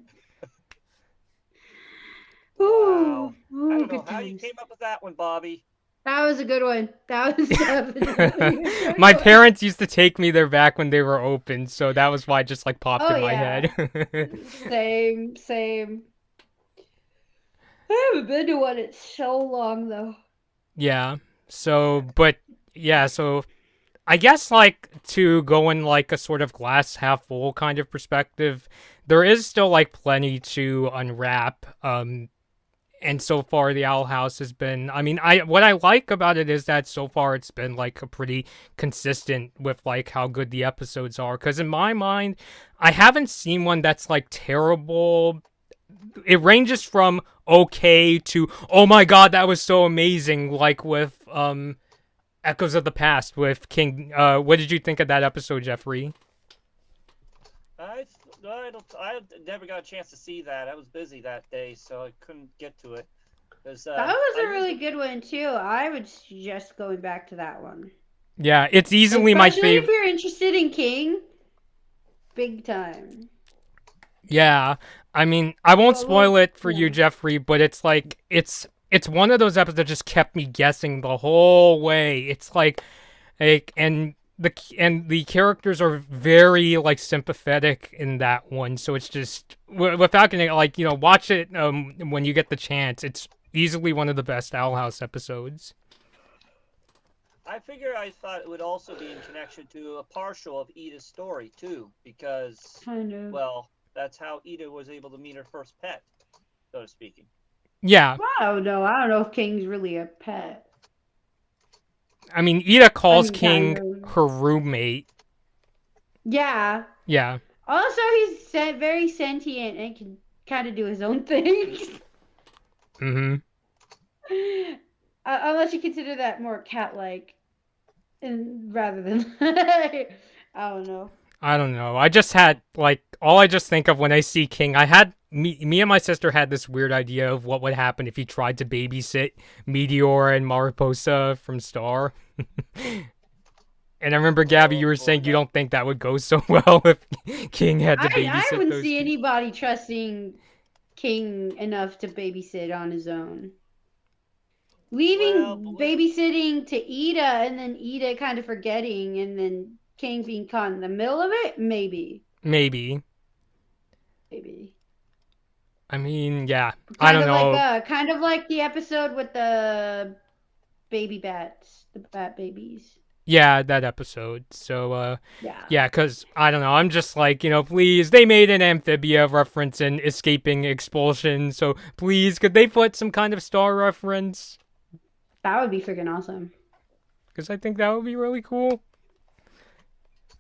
Wow. Ooh, I don't know good how you times. came up with that one, Bobby. That was a good one. That was definitely a good My one. parents used to take me there back when they were open, so that was why it just like popped Oh, in my yeah. head. Same. I haven't been to one in so long, though. Yeah. So I guess like to go in like a sort of glass half full kind of perspective, there is still like plenty to unwrap. And so far the Owl House has been, I mean, what I like about it is that so far it's been like a pretty consistent with like how good the episodes are, because in my mind I haven't seen one that's like terrible. It ranges from okay to oh my god that was so amazing, like with Echoes of the Past with King. What did you think of that episode, Jeffrey? I never got a chance to see that. I was busy that day, so I couldn't get to it. That was a really good one, too. I would suggest going back to that one. Yeah, it's easily my favorite. Especially if you're interested in King. Big time. Yeah, I mean, I won't spoil it for you, Jeffrey, but it's like, it's one of those episodes that just kept me guessing the whole way. It's like and the characters are very like sympathetic in that one, so it's just without getting like watch it when you get the chance. It's easily one of the best Owl House episodes. I thought it would also be in connection to a partial of Ida's story too, because well, that's how Ida was able to meet her first pet, so to speaking. Yeah. I don't know if King's really a pet. I mean, Ida calls King her roommate. Yeah. Yeah. Also, he's very sentient and can kind of do his own things. Mm-hmm. Unless you consider that more cat-like, rather than I don't know. I don't know. I just had all I just think of when I see King. I had me and my sister had this weird idea of what would happen if he tried to babysit Meteor and Mariposa from Star. And I remember, Gabby, you were saying you don't think that would go so well if King had to babysit I wouldn't those see two. anybody trusting King enough to babysit on his own. Leaving babysitting to Ida and then Ida kind of forgetting and then King being caught in the middle of it? Maybe. I mean, yeah. I don't know. Kind of like the episode with the baby bats, the bat babies. Yeah, that episode. So, yeah, because, I don't know, I'm just like, please, they made an Amphibia reference in Escaping Expulsion, so please, could they put some kind of Star reference? That would be freaking awesome. Because I think that would be really cool.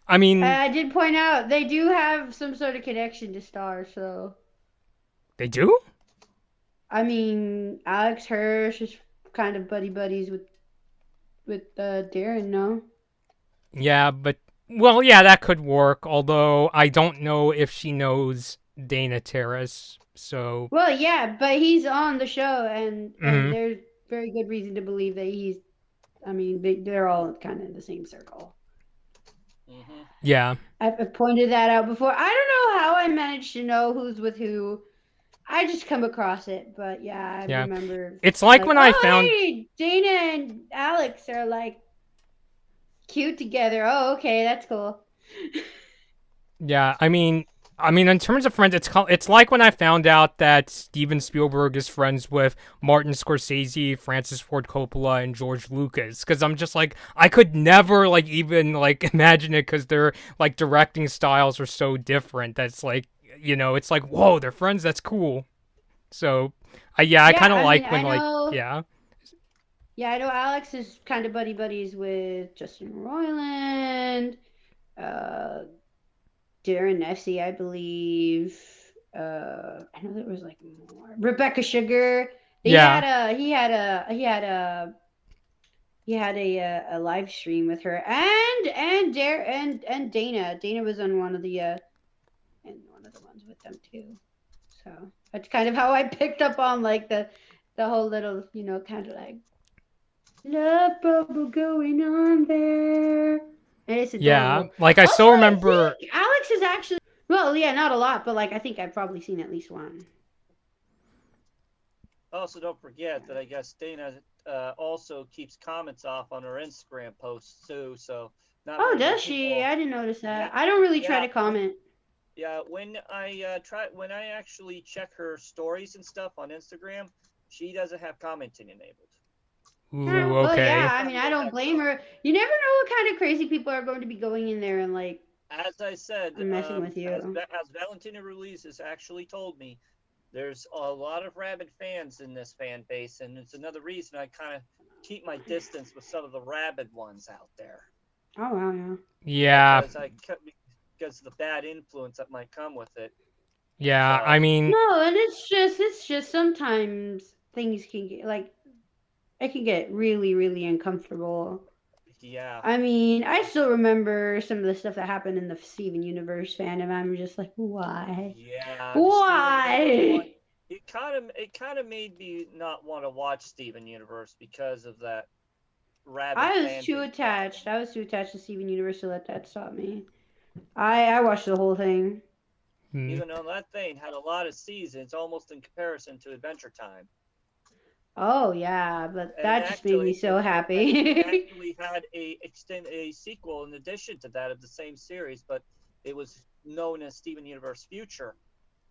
I mean... I did point out, they do have some sort of connection to Star, so... They do? I mean, Alex Hirsch is kind of buddies with Darren, no? Yeah, but... Well, yeah, that could work, although I don't know if she knows Dana Terrace, so... Well, yeah, but he's on the show, and there's very good reason to believe that he's... I mean, they're all kind of in the same circle. Mm-hmm. Yeah. I've pointed that out before. I don't know how I managed to know who's with who. I just come across it, but yeah, I remember. It's like when I found... Hey, Dana and Alex are like cute together. Oh, okay, that's cool. Yeah, I mean, in terms of friends, it's like when I found out that Steven Spielberg is friends with Martin Scorsese, Francis Ford Coppola, and George Lucas. Because I'm just like, I could never even imagine it because their directing styles are so different. That's like, it's like, whoa, they're friends. That's cool. So, I kind of like when yeah. Yeah, I know Alex is kind of buddies with Justin Roiland, uh, Darren Nessie, I believe. I know there was like more. Rebecca Sugar. Yeah. He had a live stream with her and Dana. Dana was on one of the ones with them too. So that's kind of how I picked up on like the whole little kind of like love bubble going on there. And it's Yeah. adorable. Like I Also, still I remember. think Alex is actually well, yeah, not a lot, but like I think I've probably seen at least one. Also, don't forget that I guess Dana also keeps comments off on her Instagram posts too. So not Oh, very many does she? people. I didn't notice Yeah, that. I don't really try yeah, to comment. yeah. When I actually check her stories and stuff on Instagram, she doesn't have commenting enabled. Ooh, So Well, yeah. okay. I mean, I don't blame her. You never know what kind of crazy people are going to be going in there and like as I said, messing with you. as Valentina Ruiz has actually told me, there's a lot of rabid fans in this fan base, and it's another reason I kind of keep my distance with some of the rabid ones out there. Oh wow, yeah. Yeah. Because of the bad influence that might come with it. Yeah. So I mean, No, and it's just sometimes things can get like it can get really uncomfortable. yeah, I mean, I still remember some of the stuff that happened in the Steven Universe fandom. I'm just like, why? yeah, the Steven Universe one. Why? It kind of made me not want to watch Steven Universe because of that rabid I was fan too base attached. problem. I was too attached to Steven Universe to let that stop me. I watched the whole thing. hmm. Even though that thing had a lot of seasons, almost in comparison to Adventure Time. Oh yeah, but And that just made me actually, so it happy. actually had a sequel in addition to that of the same series, but it was known as Steven Universe Future,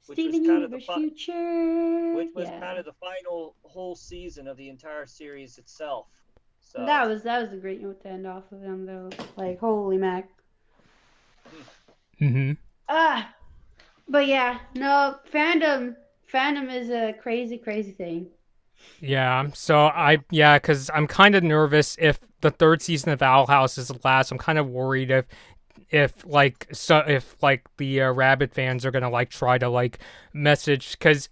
which was Steven kind of the Universe Future. which was Yeah. kind of the final whole season of the entire series itself. So, That was a great note to end off of them though. Like holy mac. Hmm. Ah, but yeah, no fandom is a crazy thing. Yeah. So yeah, because I'm kind of nervous if the third season of Owl House is the last. I'm kind of worried if like the Rabbit fans are gonna like try to like message because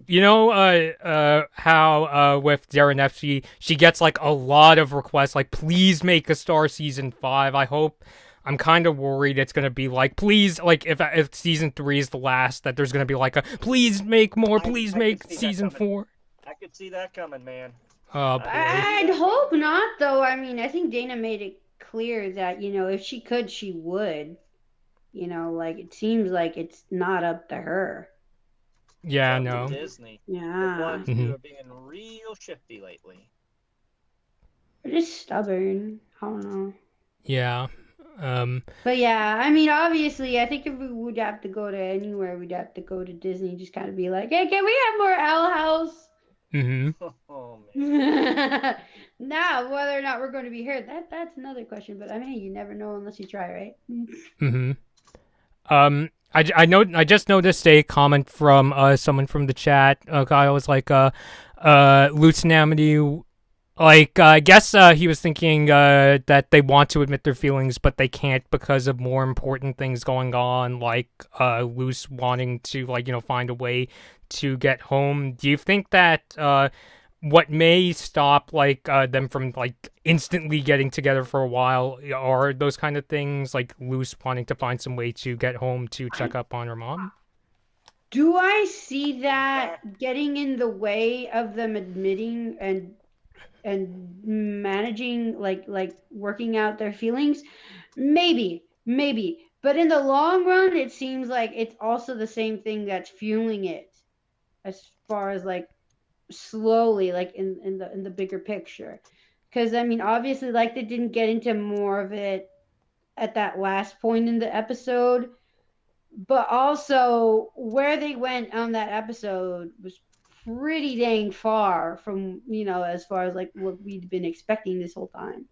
how with Darren F she gets like a lot of requests like please make a Star season 5. I'm kind of worried it's gonna be like please like if season 3 is the last that there's gonna be like a please make more, please I could make see that season coming. 4. I could see that coming, man. Oh I could boy. see I'd that hope coming. not though. I mean, I think Dana made it clear that, if she could, she would. Like it seems like it's not up to her. It's Yeah, up to no. Disney. The Yeah. ones who Hmm. are being real shifty lately. They're just stubborn. I don't know. Yeah. Um. But yeah, I mean, obviously, I think if we would have to go to anywhere, we'd have to go to Disney. Just kind of be like, hey, can we have more Owl House? Hmm. Oh man. Now, whether or not we're going to be heard, that's another question. But I mean, you never know unless you try, right? Hmm. I just noticed a comment from someone from the chat. Guy was like Luz and Amity, like I guess he was thinking that they want to admit their feelings but they can't because of more important things going on, like Luz wanting to like find a way to get home. Do you think that what may stop like them from like instantly getting together for a while are those kind of things, like Luce wanting to find some way to get home to check up on her mom? Do I see that Exactly. getting in the way of them admitting and managing like working out their feelings? Maybe. But in the long run, it seems like it's also the same thing that's fueling it as far as like slowly like in the bigger picture. Because I mean, obviously, like they didn't get into more of it at that last point in the episode, but also where they went on that episode was pretty dang far from as far as like what we'd been expecting this whole time.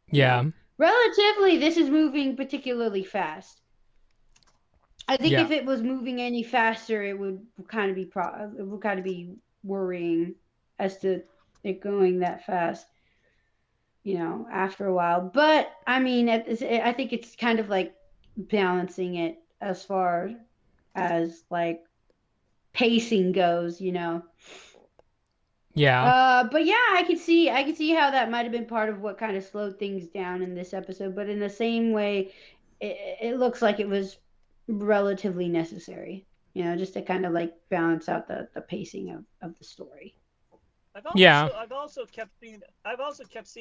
you Yeah. know Relatively, this is moving particularly fast. I think Yeah. if it was moving any faster, it would kind of be worrying as to it going that fast. after a while. But I mean, I think it's kind of like balancing it as far as like pacing goes. Yeah. But yeah, I could see how that might have been part of what kind of slowed things down in this episode. But in the same way, it looks like it was relatively necessary. Just to kind of like balance out the pacing of the story. Yeah. I've also kept seeing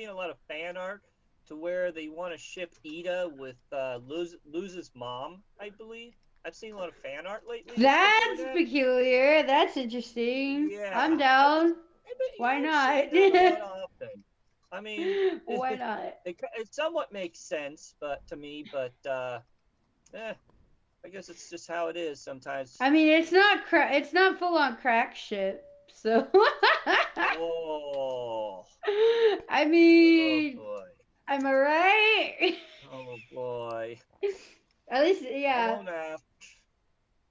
a lot of fan art to where they want to ship Ida with Luz's mom, I believe. I've seen a lot of fan art lately. That's peculiar. That's interesting. Yeah. I'm down. Why not? I mean, why not? It somewhat makes sense, to me, but I guess it's just how it is sometimes. I mean, it's not full on crack shit. So. Oh. I mean. Oh boy. Am I right? Oh boy. At least, yeah. Oh, no.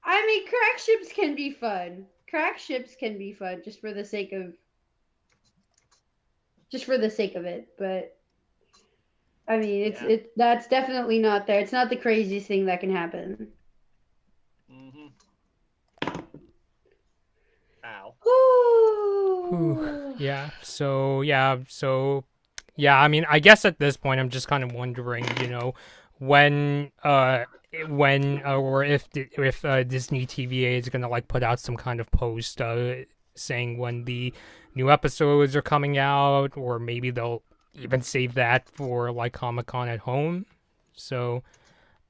I mean, crack ships can be fun. Crack ships can be fun just for the sake of it. But I mean, that's definitely not there. It's not the craziest thing that can happen. Ow. Ooh, yeah. So I mean, I guess at this point I'm just kind of wondering, when or if Disney TVA is gonna like put out some kind of post saying when the new episodes are coming out, or maybe they'll even save that for like Comic-Con at home. So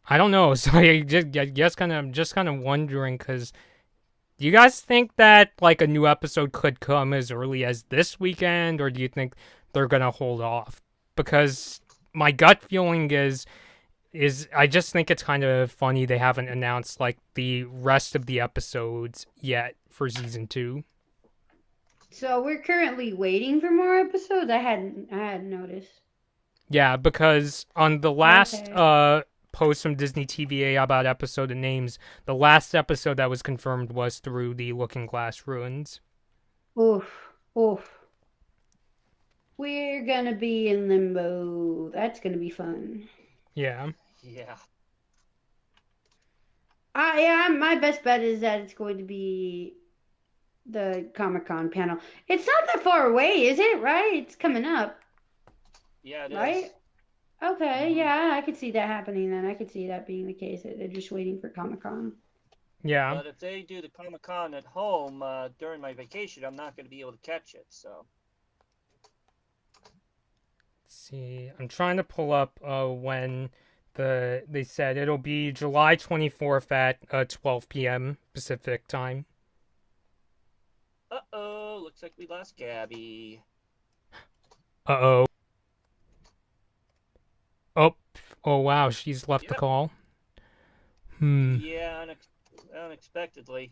I don't know. So I guess I'm just kind of wondering, because do you guys think that like a new episode could come as early as this weekend, or do you think they're gonna hold off? Because my gut feeling is I just think it's kind of funny they haven't announced like the rest of the episodes yet for season 2. So we're currently waiting for more episodes. I hadn't noticed. Yeah, because on the last post from Disney TVA about episode and names, the last episode that was confirmed was through the Looking Glass Ruins. Oof. We're gonna be in limbo. That's gonna be fun. Yeah. Yeah. Yeah, my best bet is that it's going to be the Comic-Con panel. It's not that far away, is it? Right? It's coming up. Yeah, it right? is. Okay, yeah, I could see that happening then. I could see that being the case. They're just waiting for Comic-Con. Yeah. But if they do the Comic-Con at home during my vacation, I'm not going to be able to catch it, so. Let's see, I'm trying to pull up when they said it'll be July 24th at 12 p.m. Pacific time. Uh-oh, looks like we lost Gaby. Uh-oh. Oh wow, she's left the call. Yeah, unexpectedly,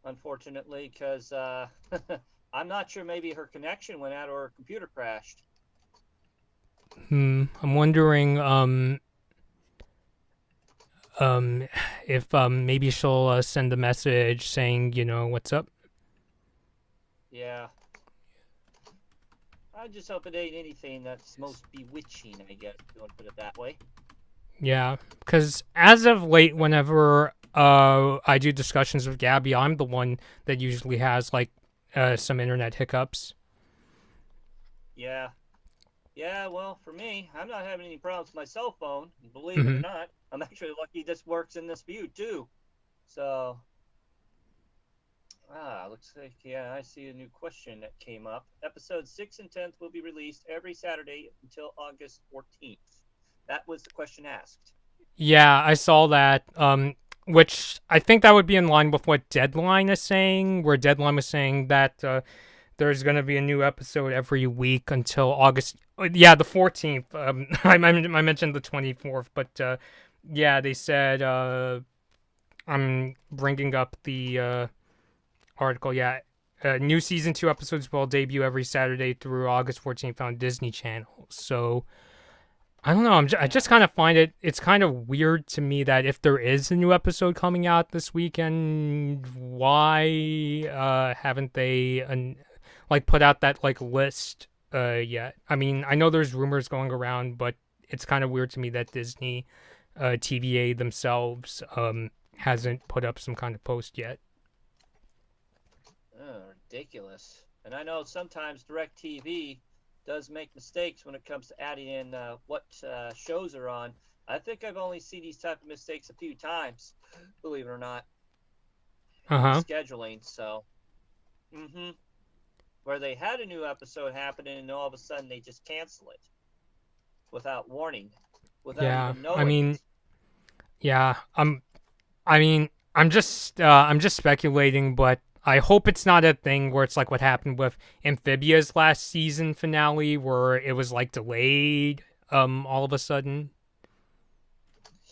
unfortunately, because I'm not sure, maybe her connection went out or her computer crashed. I'm wondering if maybe she'll send a message saying, what's up. Yeah. I just hope it ain't anything that's most bewitching, I guess, if you want to put it that way. Yeah, because as of late, whenever I do discussions with Gaby, I'm the one that usually has like some internet hiccups. Yeah. Yeah, well, for me, I'm not having any problems with my cell phone. Believe it or not, I'm actually lucky this works in this view too. So, looks like, yeah, I see a new question that came up. Episodes 6 and 10th will be released every Saturday until August 14th. That was the question asked. Yeah, I saw that, which I think that would be in line with what Deadline is saying, where Deadline was saying that there's going to be a new episode every week until August. Yeah, the 14th. I mentioned the 24th, but yeah, they said, I'm bringing up the article. Yeah, new season 2 episodes will debut every Saturday through August 14th on Disney Channel. So I don't know. I just kind of find it's kind of weird to me that if there is a new episode coming out this weekend, why haven't they like put out that like list yet. I mean, I know there's rumors going around, but it's kind of weird to me that Disney, TVA themselves, hasn't put up some kind of post yet. Oh, ridiculous. And I know sometimes DirecTV does make mistakes when it comes to adding in what shows are on. I think I've only seen these type of mistakes a few times, believe it or not. Scheduling, so. Where they had a new episode happening and all of a sudden they just cancel it without warning, without even knowing. I mean, yeah, I'm just speculating, but I hope it's not a thing where it's like what happened with Amphibia's last season finale, where it was like delayed, all of a sudden.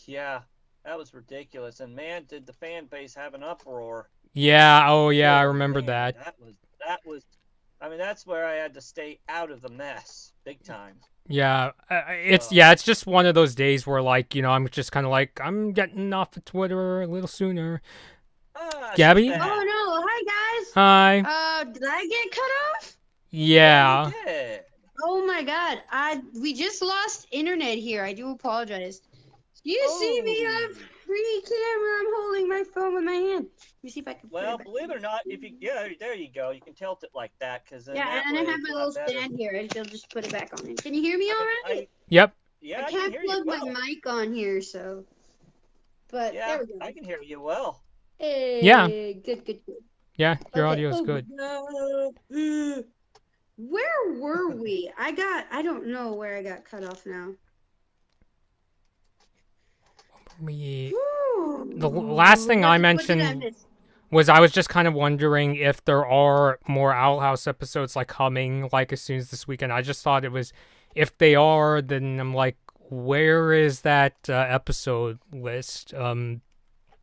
Yeah, that was ridiculous, and man, did the fan base have an uproar. Yeah, I remember that. That was. I mean, that's where I had to stay out of the mess, big time. Yeah, it's just one of those days where, like, I'm just kind of like, I'm getting off of Twitter a little sooner. Gaby? Oh no! Hi guys. Hi. Did I get cut off? Yeah. Oh my God! We just lost internet here. I do apologize. You see me on free camera? I'm holding my phone with my hand. Let me see if I can. Well, believe it or not, if you there you go. You can tilt it like that because and I have my little stand here. I'll just put it back on. Can you hear me all right? Yep. Yeah, I can't plug my mic on here, so. But there we go. I can hear you well. Hey, yeah. Good. Yeah, your audio is good. Where were we? I don't know where I got cut off now. The last thing I mentioned was I was just kind of wondering if there are more Owl House episodes like coming like as soon as this weekend. I just thought it was, if they are, then I'm like, where is that episode list?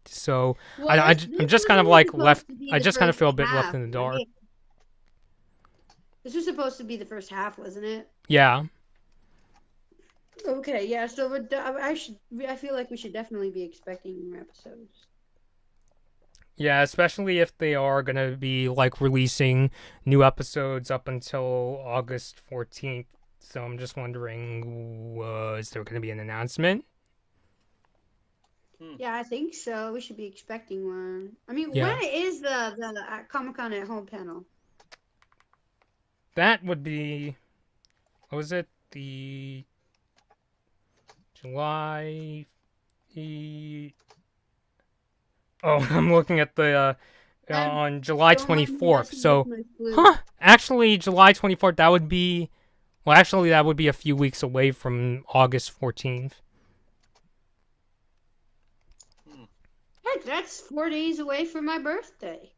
So I'm just kind of like left. I just kind of feel a bit left in the dark. Right? This was supposed to be the first half, wasn't it? Yeah. Okay, yeah. So I feel like we should definitely be expecting more episodes. Yeah, especially if they are gonna be like releasing new episodes up until August 14th. So I'm just wondering, is there gonna be an announcement? Yeah, I think so. We should be expecting one. I mean, when is the Comic-Con at Home panel? That would be, what was it? The July. I'm looking at the on July 24th. So, actually, July 24th. That would be, well, actually, that would be a few weeks away from August 14th. Heck, that's 4 days away from my birthday.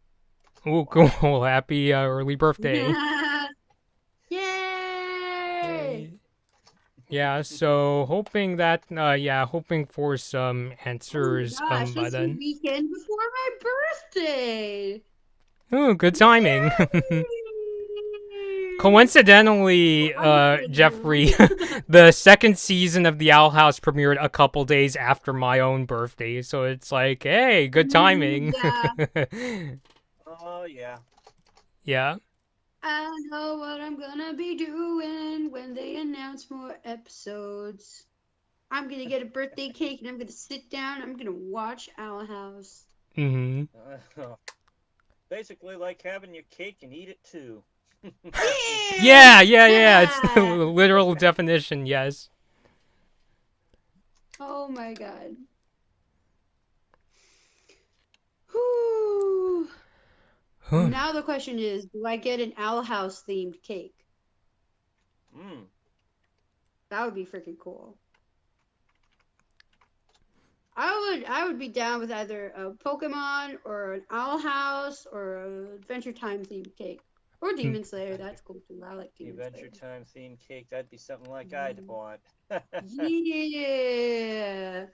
Oh, cool! Happy early birthday! Yay! Yeah, so hoping that, hoping for some answers by then. It's the weekend before my birthday. Oh, good timing. Coincidentally, Jeffrey, the second season of the Owl House premiered a couple days after my own birthday, so it's like, hey, good timing. Oh, yeah. Yeah. I know what I'm gonna be doing when they announce more episodes. I'm gonna get a birthday cake and I'm gonna sit down. I'm gonna watch Owl House. Basically, like having your cake and eat it too. Yeah. It's the literal definition. Yes. Oh my God. Whew. Now the question is, do I get an Owl House themed cake? That would be freaking cool. I would be down with either a Pokemon or an Owl House or a Adventure Time themed cake. Or Demon Slayer, that's cool too. I like Demon Slayer. Adventure Time themed cake, that'd be something like I'd want. Yeah.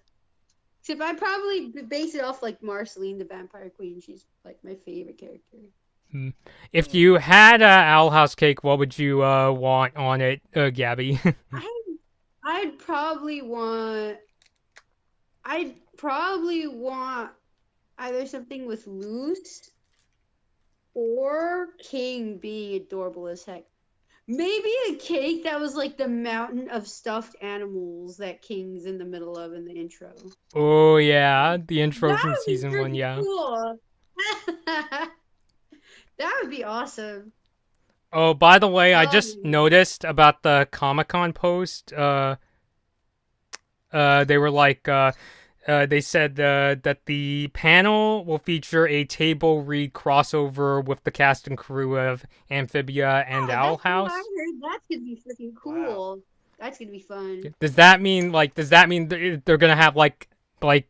Except I'd probably base it off like Marceline, the Vampire Queen. She's like my favorite character. If you had a Owl House cake, what would you want on it, Gaby? I'd probably want either something with Luz or King being adorable as heck. Maybe a cake that was like the mountain of stuffed animals that King's in the middle of in the intro. Oh yeah, the intro That from would be season 1, freaking yeah. cool. That would be awesome. Oh, by the way, I Oh, just noticed about the Comic-Con post. They were like, they said that the panel will feature a table read crossover with the cast and crew of Amphibia and oh, Owl that's what I House. heard. That's gonna be freaking cool. Wow. That's gonna be fun. Does that mean they're gonna have like the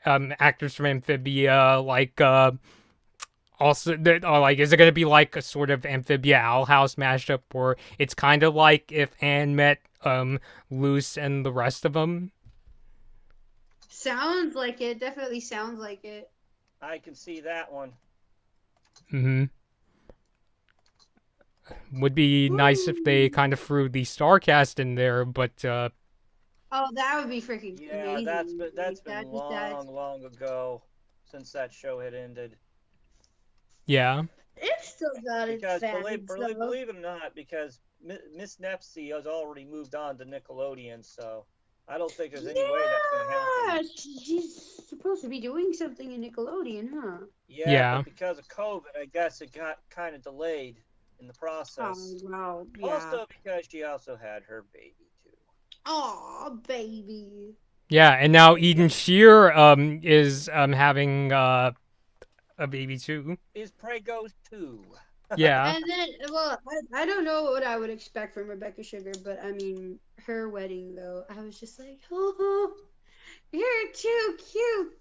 actors from Amphibia also or like is it gonna be like a sort of Amphibia Owl House mashup where it's kind of like if Anne met Luz and the rest of them? Sounds like it. Definitely sounds like it. I can see that one. Mm-hmm. Would be nice if they kind of threw the star cast in there, but Oh, that would be freaking Yeah, amazing. that's been Like, long ago since that show had ended. yeah. It's still got its Because fans, believe it or not, because Miss Nepsy has already moved on to Nickelodeon, so I don't think there's any way that's going to happen. She's supposed to be doing something in Nickelodeon, huh? Yeah. But because of COVID, I guess it got kind of delayed in the process. Oh, wow. Yeah. Also because she also had her baby too. Aw, baby. Yeah, and now Eden Shear is having a baby too. Is Prego too. Yeah. And then, well, I don't know what I would expect from Rebecca Sugar, but I mean, her wedding, though, I was just like, oh, you're too cute.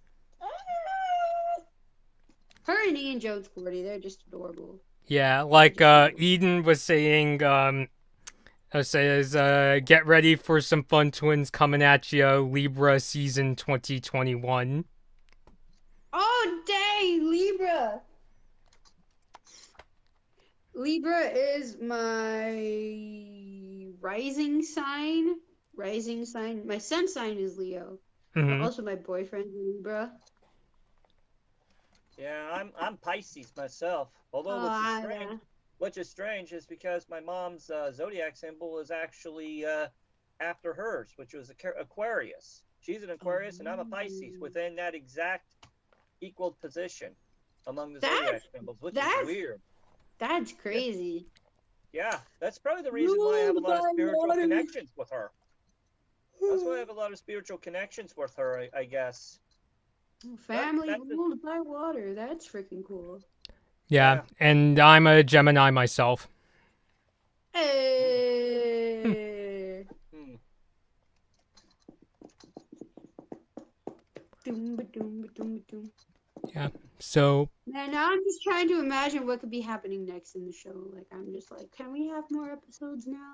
Her and Ian Jones Cordy, they're just adorable. Yeah, like Eden was saying says get ready for some fun twins coming at you, Libra season 2021. Oh, dang, Libra. Libra is my rising sign. My sun sign is Leo. But also my boyfriend's Libra. Yeah, I'm Pisces myself. Although which is strange is because my mom's zodiac symbol is actually after hers, which was Aquarius. She's an Aquarius and I'm a Pisces within that exact equal position among the zodiac symbols, which is weird. That's crazy. Yeah, that's probably the reason why I have a lot of spiritual connections with her. That's why I have a lot of spiritual connections with her, I guess. Family ruled by water. That's freaking cool. Yeah, and I'm a Gemini myself. Hey. Yeah, so... Man, now I'm just trying to imagine what could be happening next in the show. Like, I'm just like, can we have more episodes now?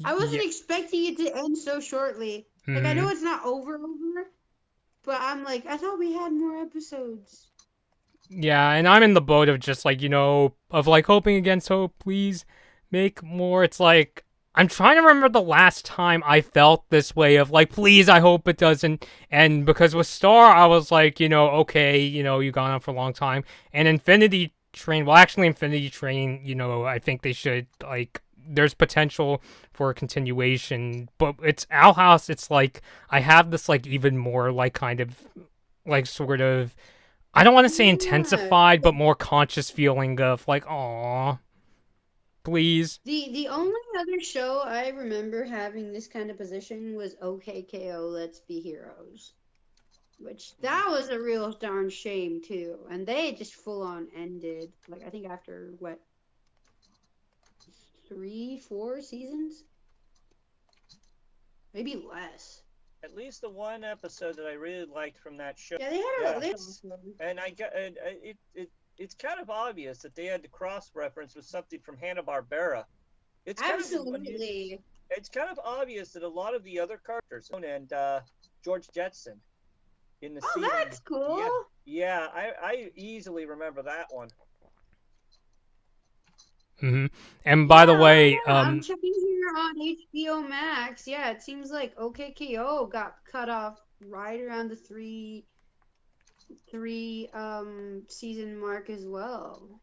I wasn't expecting it to end so shortly. Like, I know it's not over, but I'm like, I thought we had more episodes. Yeah, and I'm in the boat of just like, of like hoping against hope, please make more. It's like, I'm trying to remember the last time I felt this way of like, please, I hope it doesn't. And because with Star, I was like, okay, you've gone on for a long time. And Infinity Train, I think they should, like, there's potential for a continuation. But it's Owl House, it's like, I have this, like, even more, like, kind of, like, sort of, I don't want to say intensified, but more conscious feeling of, like, aw. Please. The only other show I remember having this kind of position was OKKO Let's Be Heroes. Which, that was a real darn shame, too. And they just full-on ended, like, I think after, 3-4 seasons? Maybe less. At least the one episode that I really liked from that show. Yeah, they had a list. And it's kind of obvious that they had to cross-reference with something from Hanna-Barbera. Absolutely. It's kind of obvious that a lot of the other characters, and George Jetson, in the scene. Oh, that's cool. Yeah, I easily remember that one. And by the way, I'm checking here on HBO Max. Yeah, it seems like OKKO got cut off right around the three season mark as well.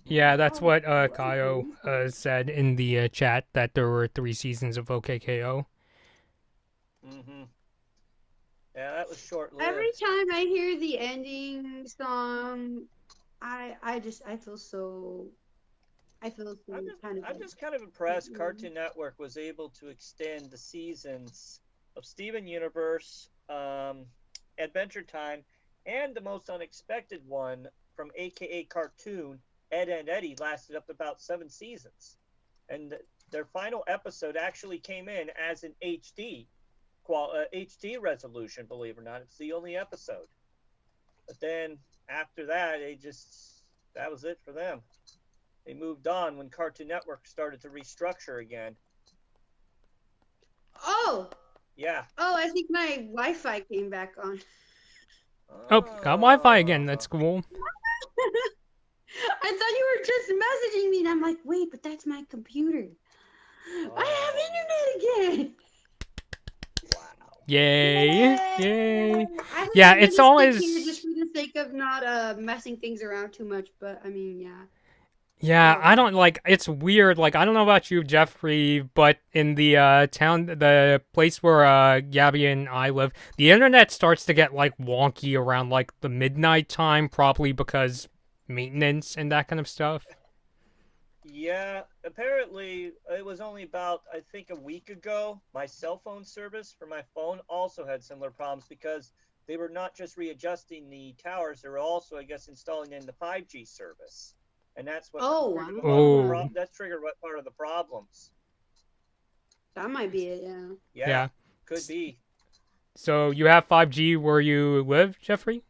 Yeah, that's Oh, what well, Kaio said in the chat, that there were 3 seasons of OKKO. Mm-hmm. Yeah, that was short-lived. every time I hear the ending song, I feel so kind of I'm like, just kind of impressed Cartoon Network was able to extend the seasons of Steven Universe, Adventure Time, and the most unexpected one from AKA Cartoon, Ed and Eddie, lasted up to about 7 seasons. And their final episode actually came in as an HD resolution, believe it or not. It's the only episode. But then after that, that was it for them. They moved on when Cartoon Network started to restructure again. oh, Yeah. I think my Wi-Fi came back on. Oh, got Wi-Fi again. That's cool. I thought you were just messaging me, and I'm like, wait, but that's my computer. I have internet again. Wow. Yay! Yay! I Yeah, let it's me always... stick here just for the sake of not messing things around too much, but I mean, yeah. Yeah, I don't, like, it's weird. Like, I don't know about you, Jeffrey, but in the town, the place where Gaby and I live, the internet starts to get, like, wonky around, like, the midnight time, probably because maintenance and that kind of stuff. Yeah, apparently it was only about, I think, a week ago. My cell phone service for my phone also had similar problems because they were not just readjusting the towers, they were also, I guess, installing in the 5G service. And that's what triggered what part of the problems. That might be it, yeah. Yeah, could be. So you have 5G where you live, Jeffrey?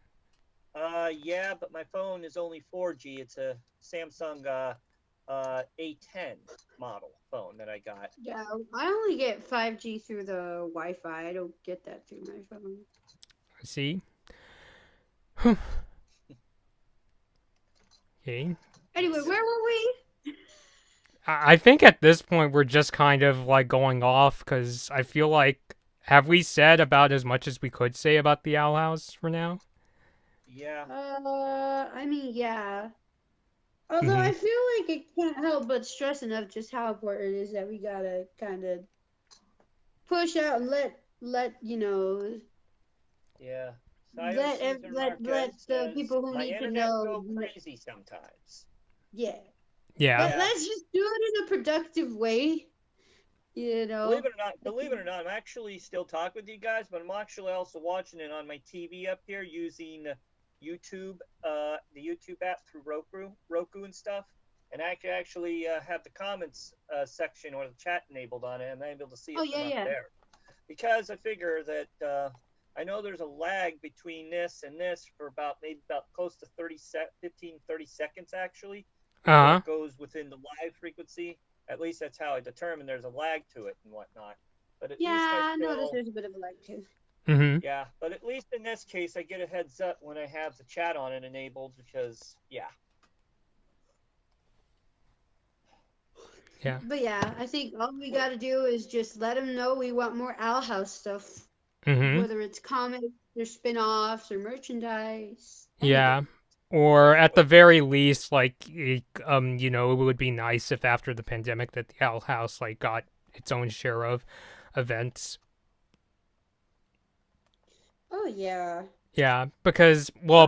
Yeah, but my phone is only 4G. It's a Samsung A10 model phone that I got. Yeah, I only get 5G through the Wi-Fi. I don't get that through my phone. I see. Okay. Anyway, where were we? I think at this point we're just kind of, like, going off, because I feel like, have we said about as much as we could say about the Owl House for now? Yeah. I mean, yeah. Although I feel like it can't help but stress enough just how important it is that we gotta kind of push out and let you know. Yeah. Let the people who need to know go crazy sometimes. Yeah. Yeah. Let's just do it in a productive way. You know. Believe it or not, I'm actually still talking with you guys, but I'm actually also watching it on my TV up here using YouTube, the YouTube app through Roku and stuff. And I can actually have the comments section or the chat enabled on it, and I'm able to see it from up there. Because I figure that I know there's a lag between this and this for about close to 30 seconds actually. It goes within the live frequency. At least that's how I determine there's a lag to it and whatnot. But at least I noticed there's a bit of a lag too. Yeah, but at least in this case, I get a heads up when I have the chat on it enabled because, yeah. Yeah. But yeah, I think all we got to do is just let them know we want more Owl House stuff. Whether it's comics or spin-offs or merchandise. Yeah. Or at the very least, like, you know, it would be nice if after the pandemic that the Owl House, like, got its own share of events. Oh, yeah. Yeah, because, well,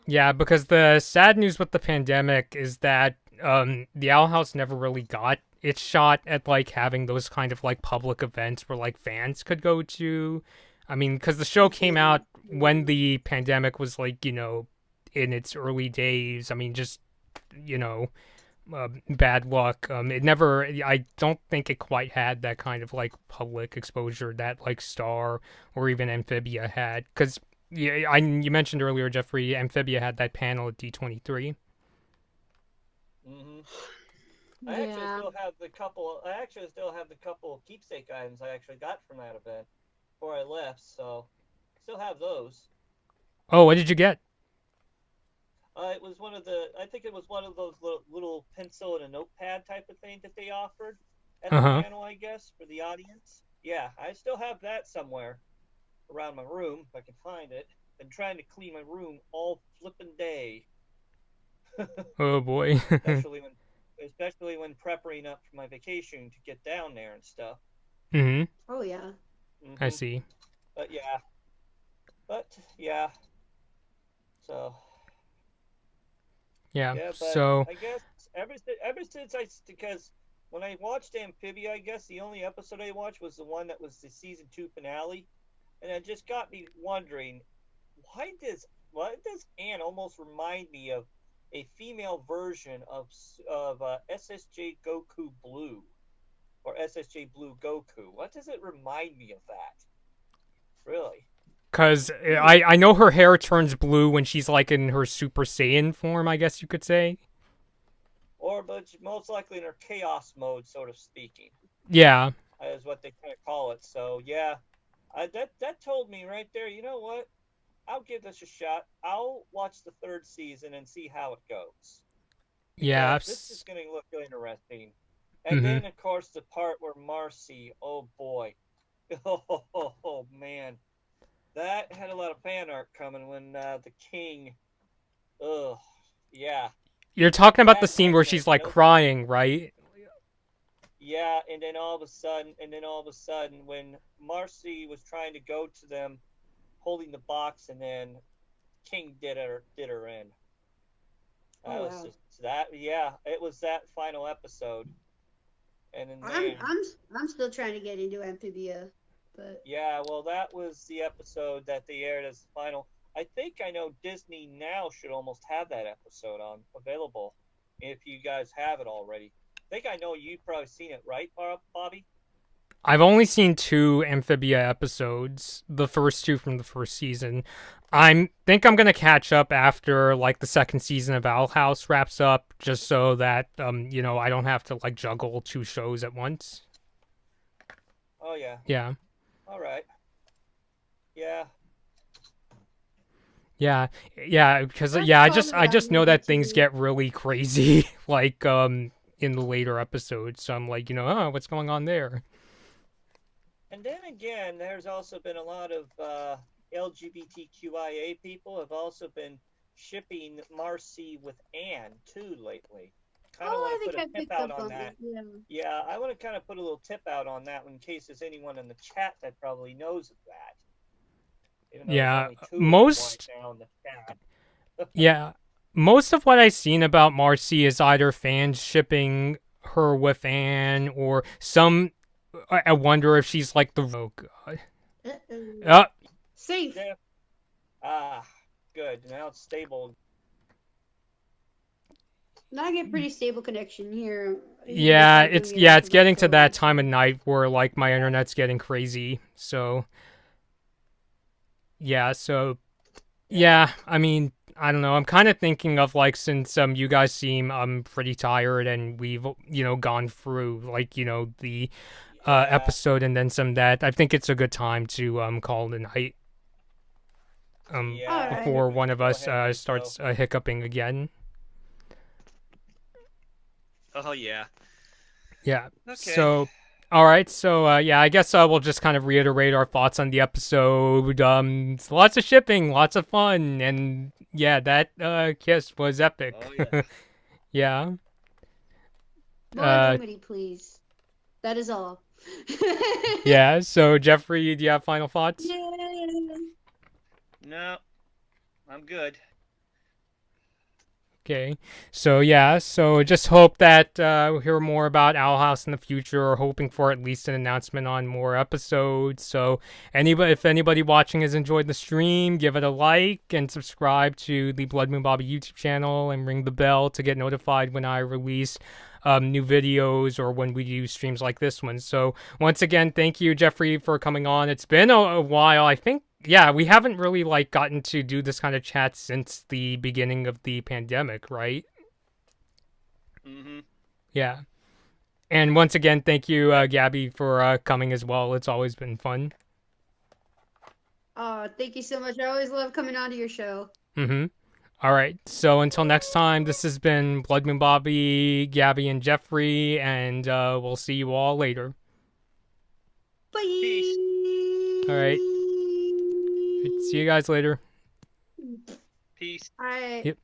yeah, because the sad news with the pandemic is that the Owl House never really got its shot at, like, having those kind of, like, public events where, like, fans could go to. I mean, because the show came out when the pandemic was, like, you know, in its early days. I mean, just, you know, bad luck. I don't think it quite had that kind of, like, public exposure that, like, Star or even Amphibia had. Because, yeah, you mentioned earlier, Jeffrey, Amphibia had that panel at D23. I actually still have the couple of keepsake items I actually got from that event before I left, so I still have those. Oh, what did you get? It was I think it was one of those little pencil and a notepad type of thing that they offered at the panel, I guess, for the audience. Yeah, I still have that somewhere around my room if I can find it. Been trying to clean my room all flippin' day. Oh boy. especially when preparing up for my vacation to get down there and stuff. Mm-hmm. Oh yeah. I see. But yeah. So Yeah. yeah, but So. I guess ever since because when I watched Amphibia, I guess the only episode I watched was the one that was the season 2 finale, and it just got me wondering, why does Anne almost remind me of a female version of SSJ Goku Blue or SSJ Blue Goku? What does it remind me of that? Really? Because I know her hair turns blue when she's like in her Super Saiyan form, I guess you could say. But most likely in her chaos mode, sort of speaking. Yeah. Is what they kind of call it. So yeah, that told me right there. You know what? I'll give this a shot. I'll watch the 3rd season and see how it goes. Yeah. This is going to look interesting. And then of course the part where Marcy, oh boy, oh man, that had a lot of fan art coming when the king, yeah. You're talking about the scene where she's like crying, right? Yeah, and then all of a sudden, when Marcy was trying to go to them, holding the box, and then King did her in. It was that final episode. And then I'm still trying to get into Amphibia, but yeah, well, that was the episode that they aired as the final. I think I know Disney now should almost have that episode available, if you guys have it already. I think I know you've probably seen it, right, Bobby? I've only seen 2 Amphibia episodes, the first 2 from the 1st season. I think I'm gonna catch up after like the 2nd season of Owl House wraps up, just so that I don't have to like juggle 2 shows at once. Oh yeah. Yeah. All right. Yeah. Yeah, because I just know that things get really crazy, like in the later episodes. So I'm like, oh, what's going on there? And then again, there's also been a lot of LGBTQIA people have also been shipping Marcy with Anne too lately. Kind of want to put a tip out on that. Yeah, I want to kind of put a little tip out on that in case there's anyone in the chat that probably knows of that. Yeah, most of what I've seen about Marcy is either fans shipping her with Anne or some. I wonder if she's like the. Oh god. Safe. Good. Now it's stable. Now I get pretty stable connection here. Yeah, it's getting to that time of night where like my internet's getting crazy. So. Yeah, I mean, I don't know. I'm kind of thinking of like, since you guys seem pretty tired and we've gone through like the episode and then some, that I think it's a good time to call it a night before one of us starts hiccuping again. Oh yeah. Yeah. Okay. So. All right, so I guess we'll just kind of reiterate our thoughts on the episode. Lots of shipping, lots of fun, and yeah, that kiss was epic. Oh, yeah. More Lumity, please. That is all. Yeah. So Jeffrey, do you have final thoughts? Yeah. No, I'm good. Okay, so just hope that we'll hear more about Owl House in the future, or hoping for at least an announcement on more episodes. So if anybody watching has enjoyed the stream, give it a like and subscribe to the Blood Moon Bobby YouTube channel and ring the bell to get notified when I release new videos or when we do streams like this one. So once again, thank you, Jeffrey, for coming on. It's been a while, I think. Yeah, we haven't really like gotten to do this kind of chat since the beginning of the pandemic, right? Mm-hmm. Yeah. And once again, thank you, Gaby, for coming as well. It's always been fun. Thank you so much. I always love coming on to your show. Mm-hmm. All right. So until next time, this has been Blood Moon Bobby, Gaby, and Jeffrey, and we'll see you all later. Bye. Peace. All right. See you guys later. Peace. All right. Yep.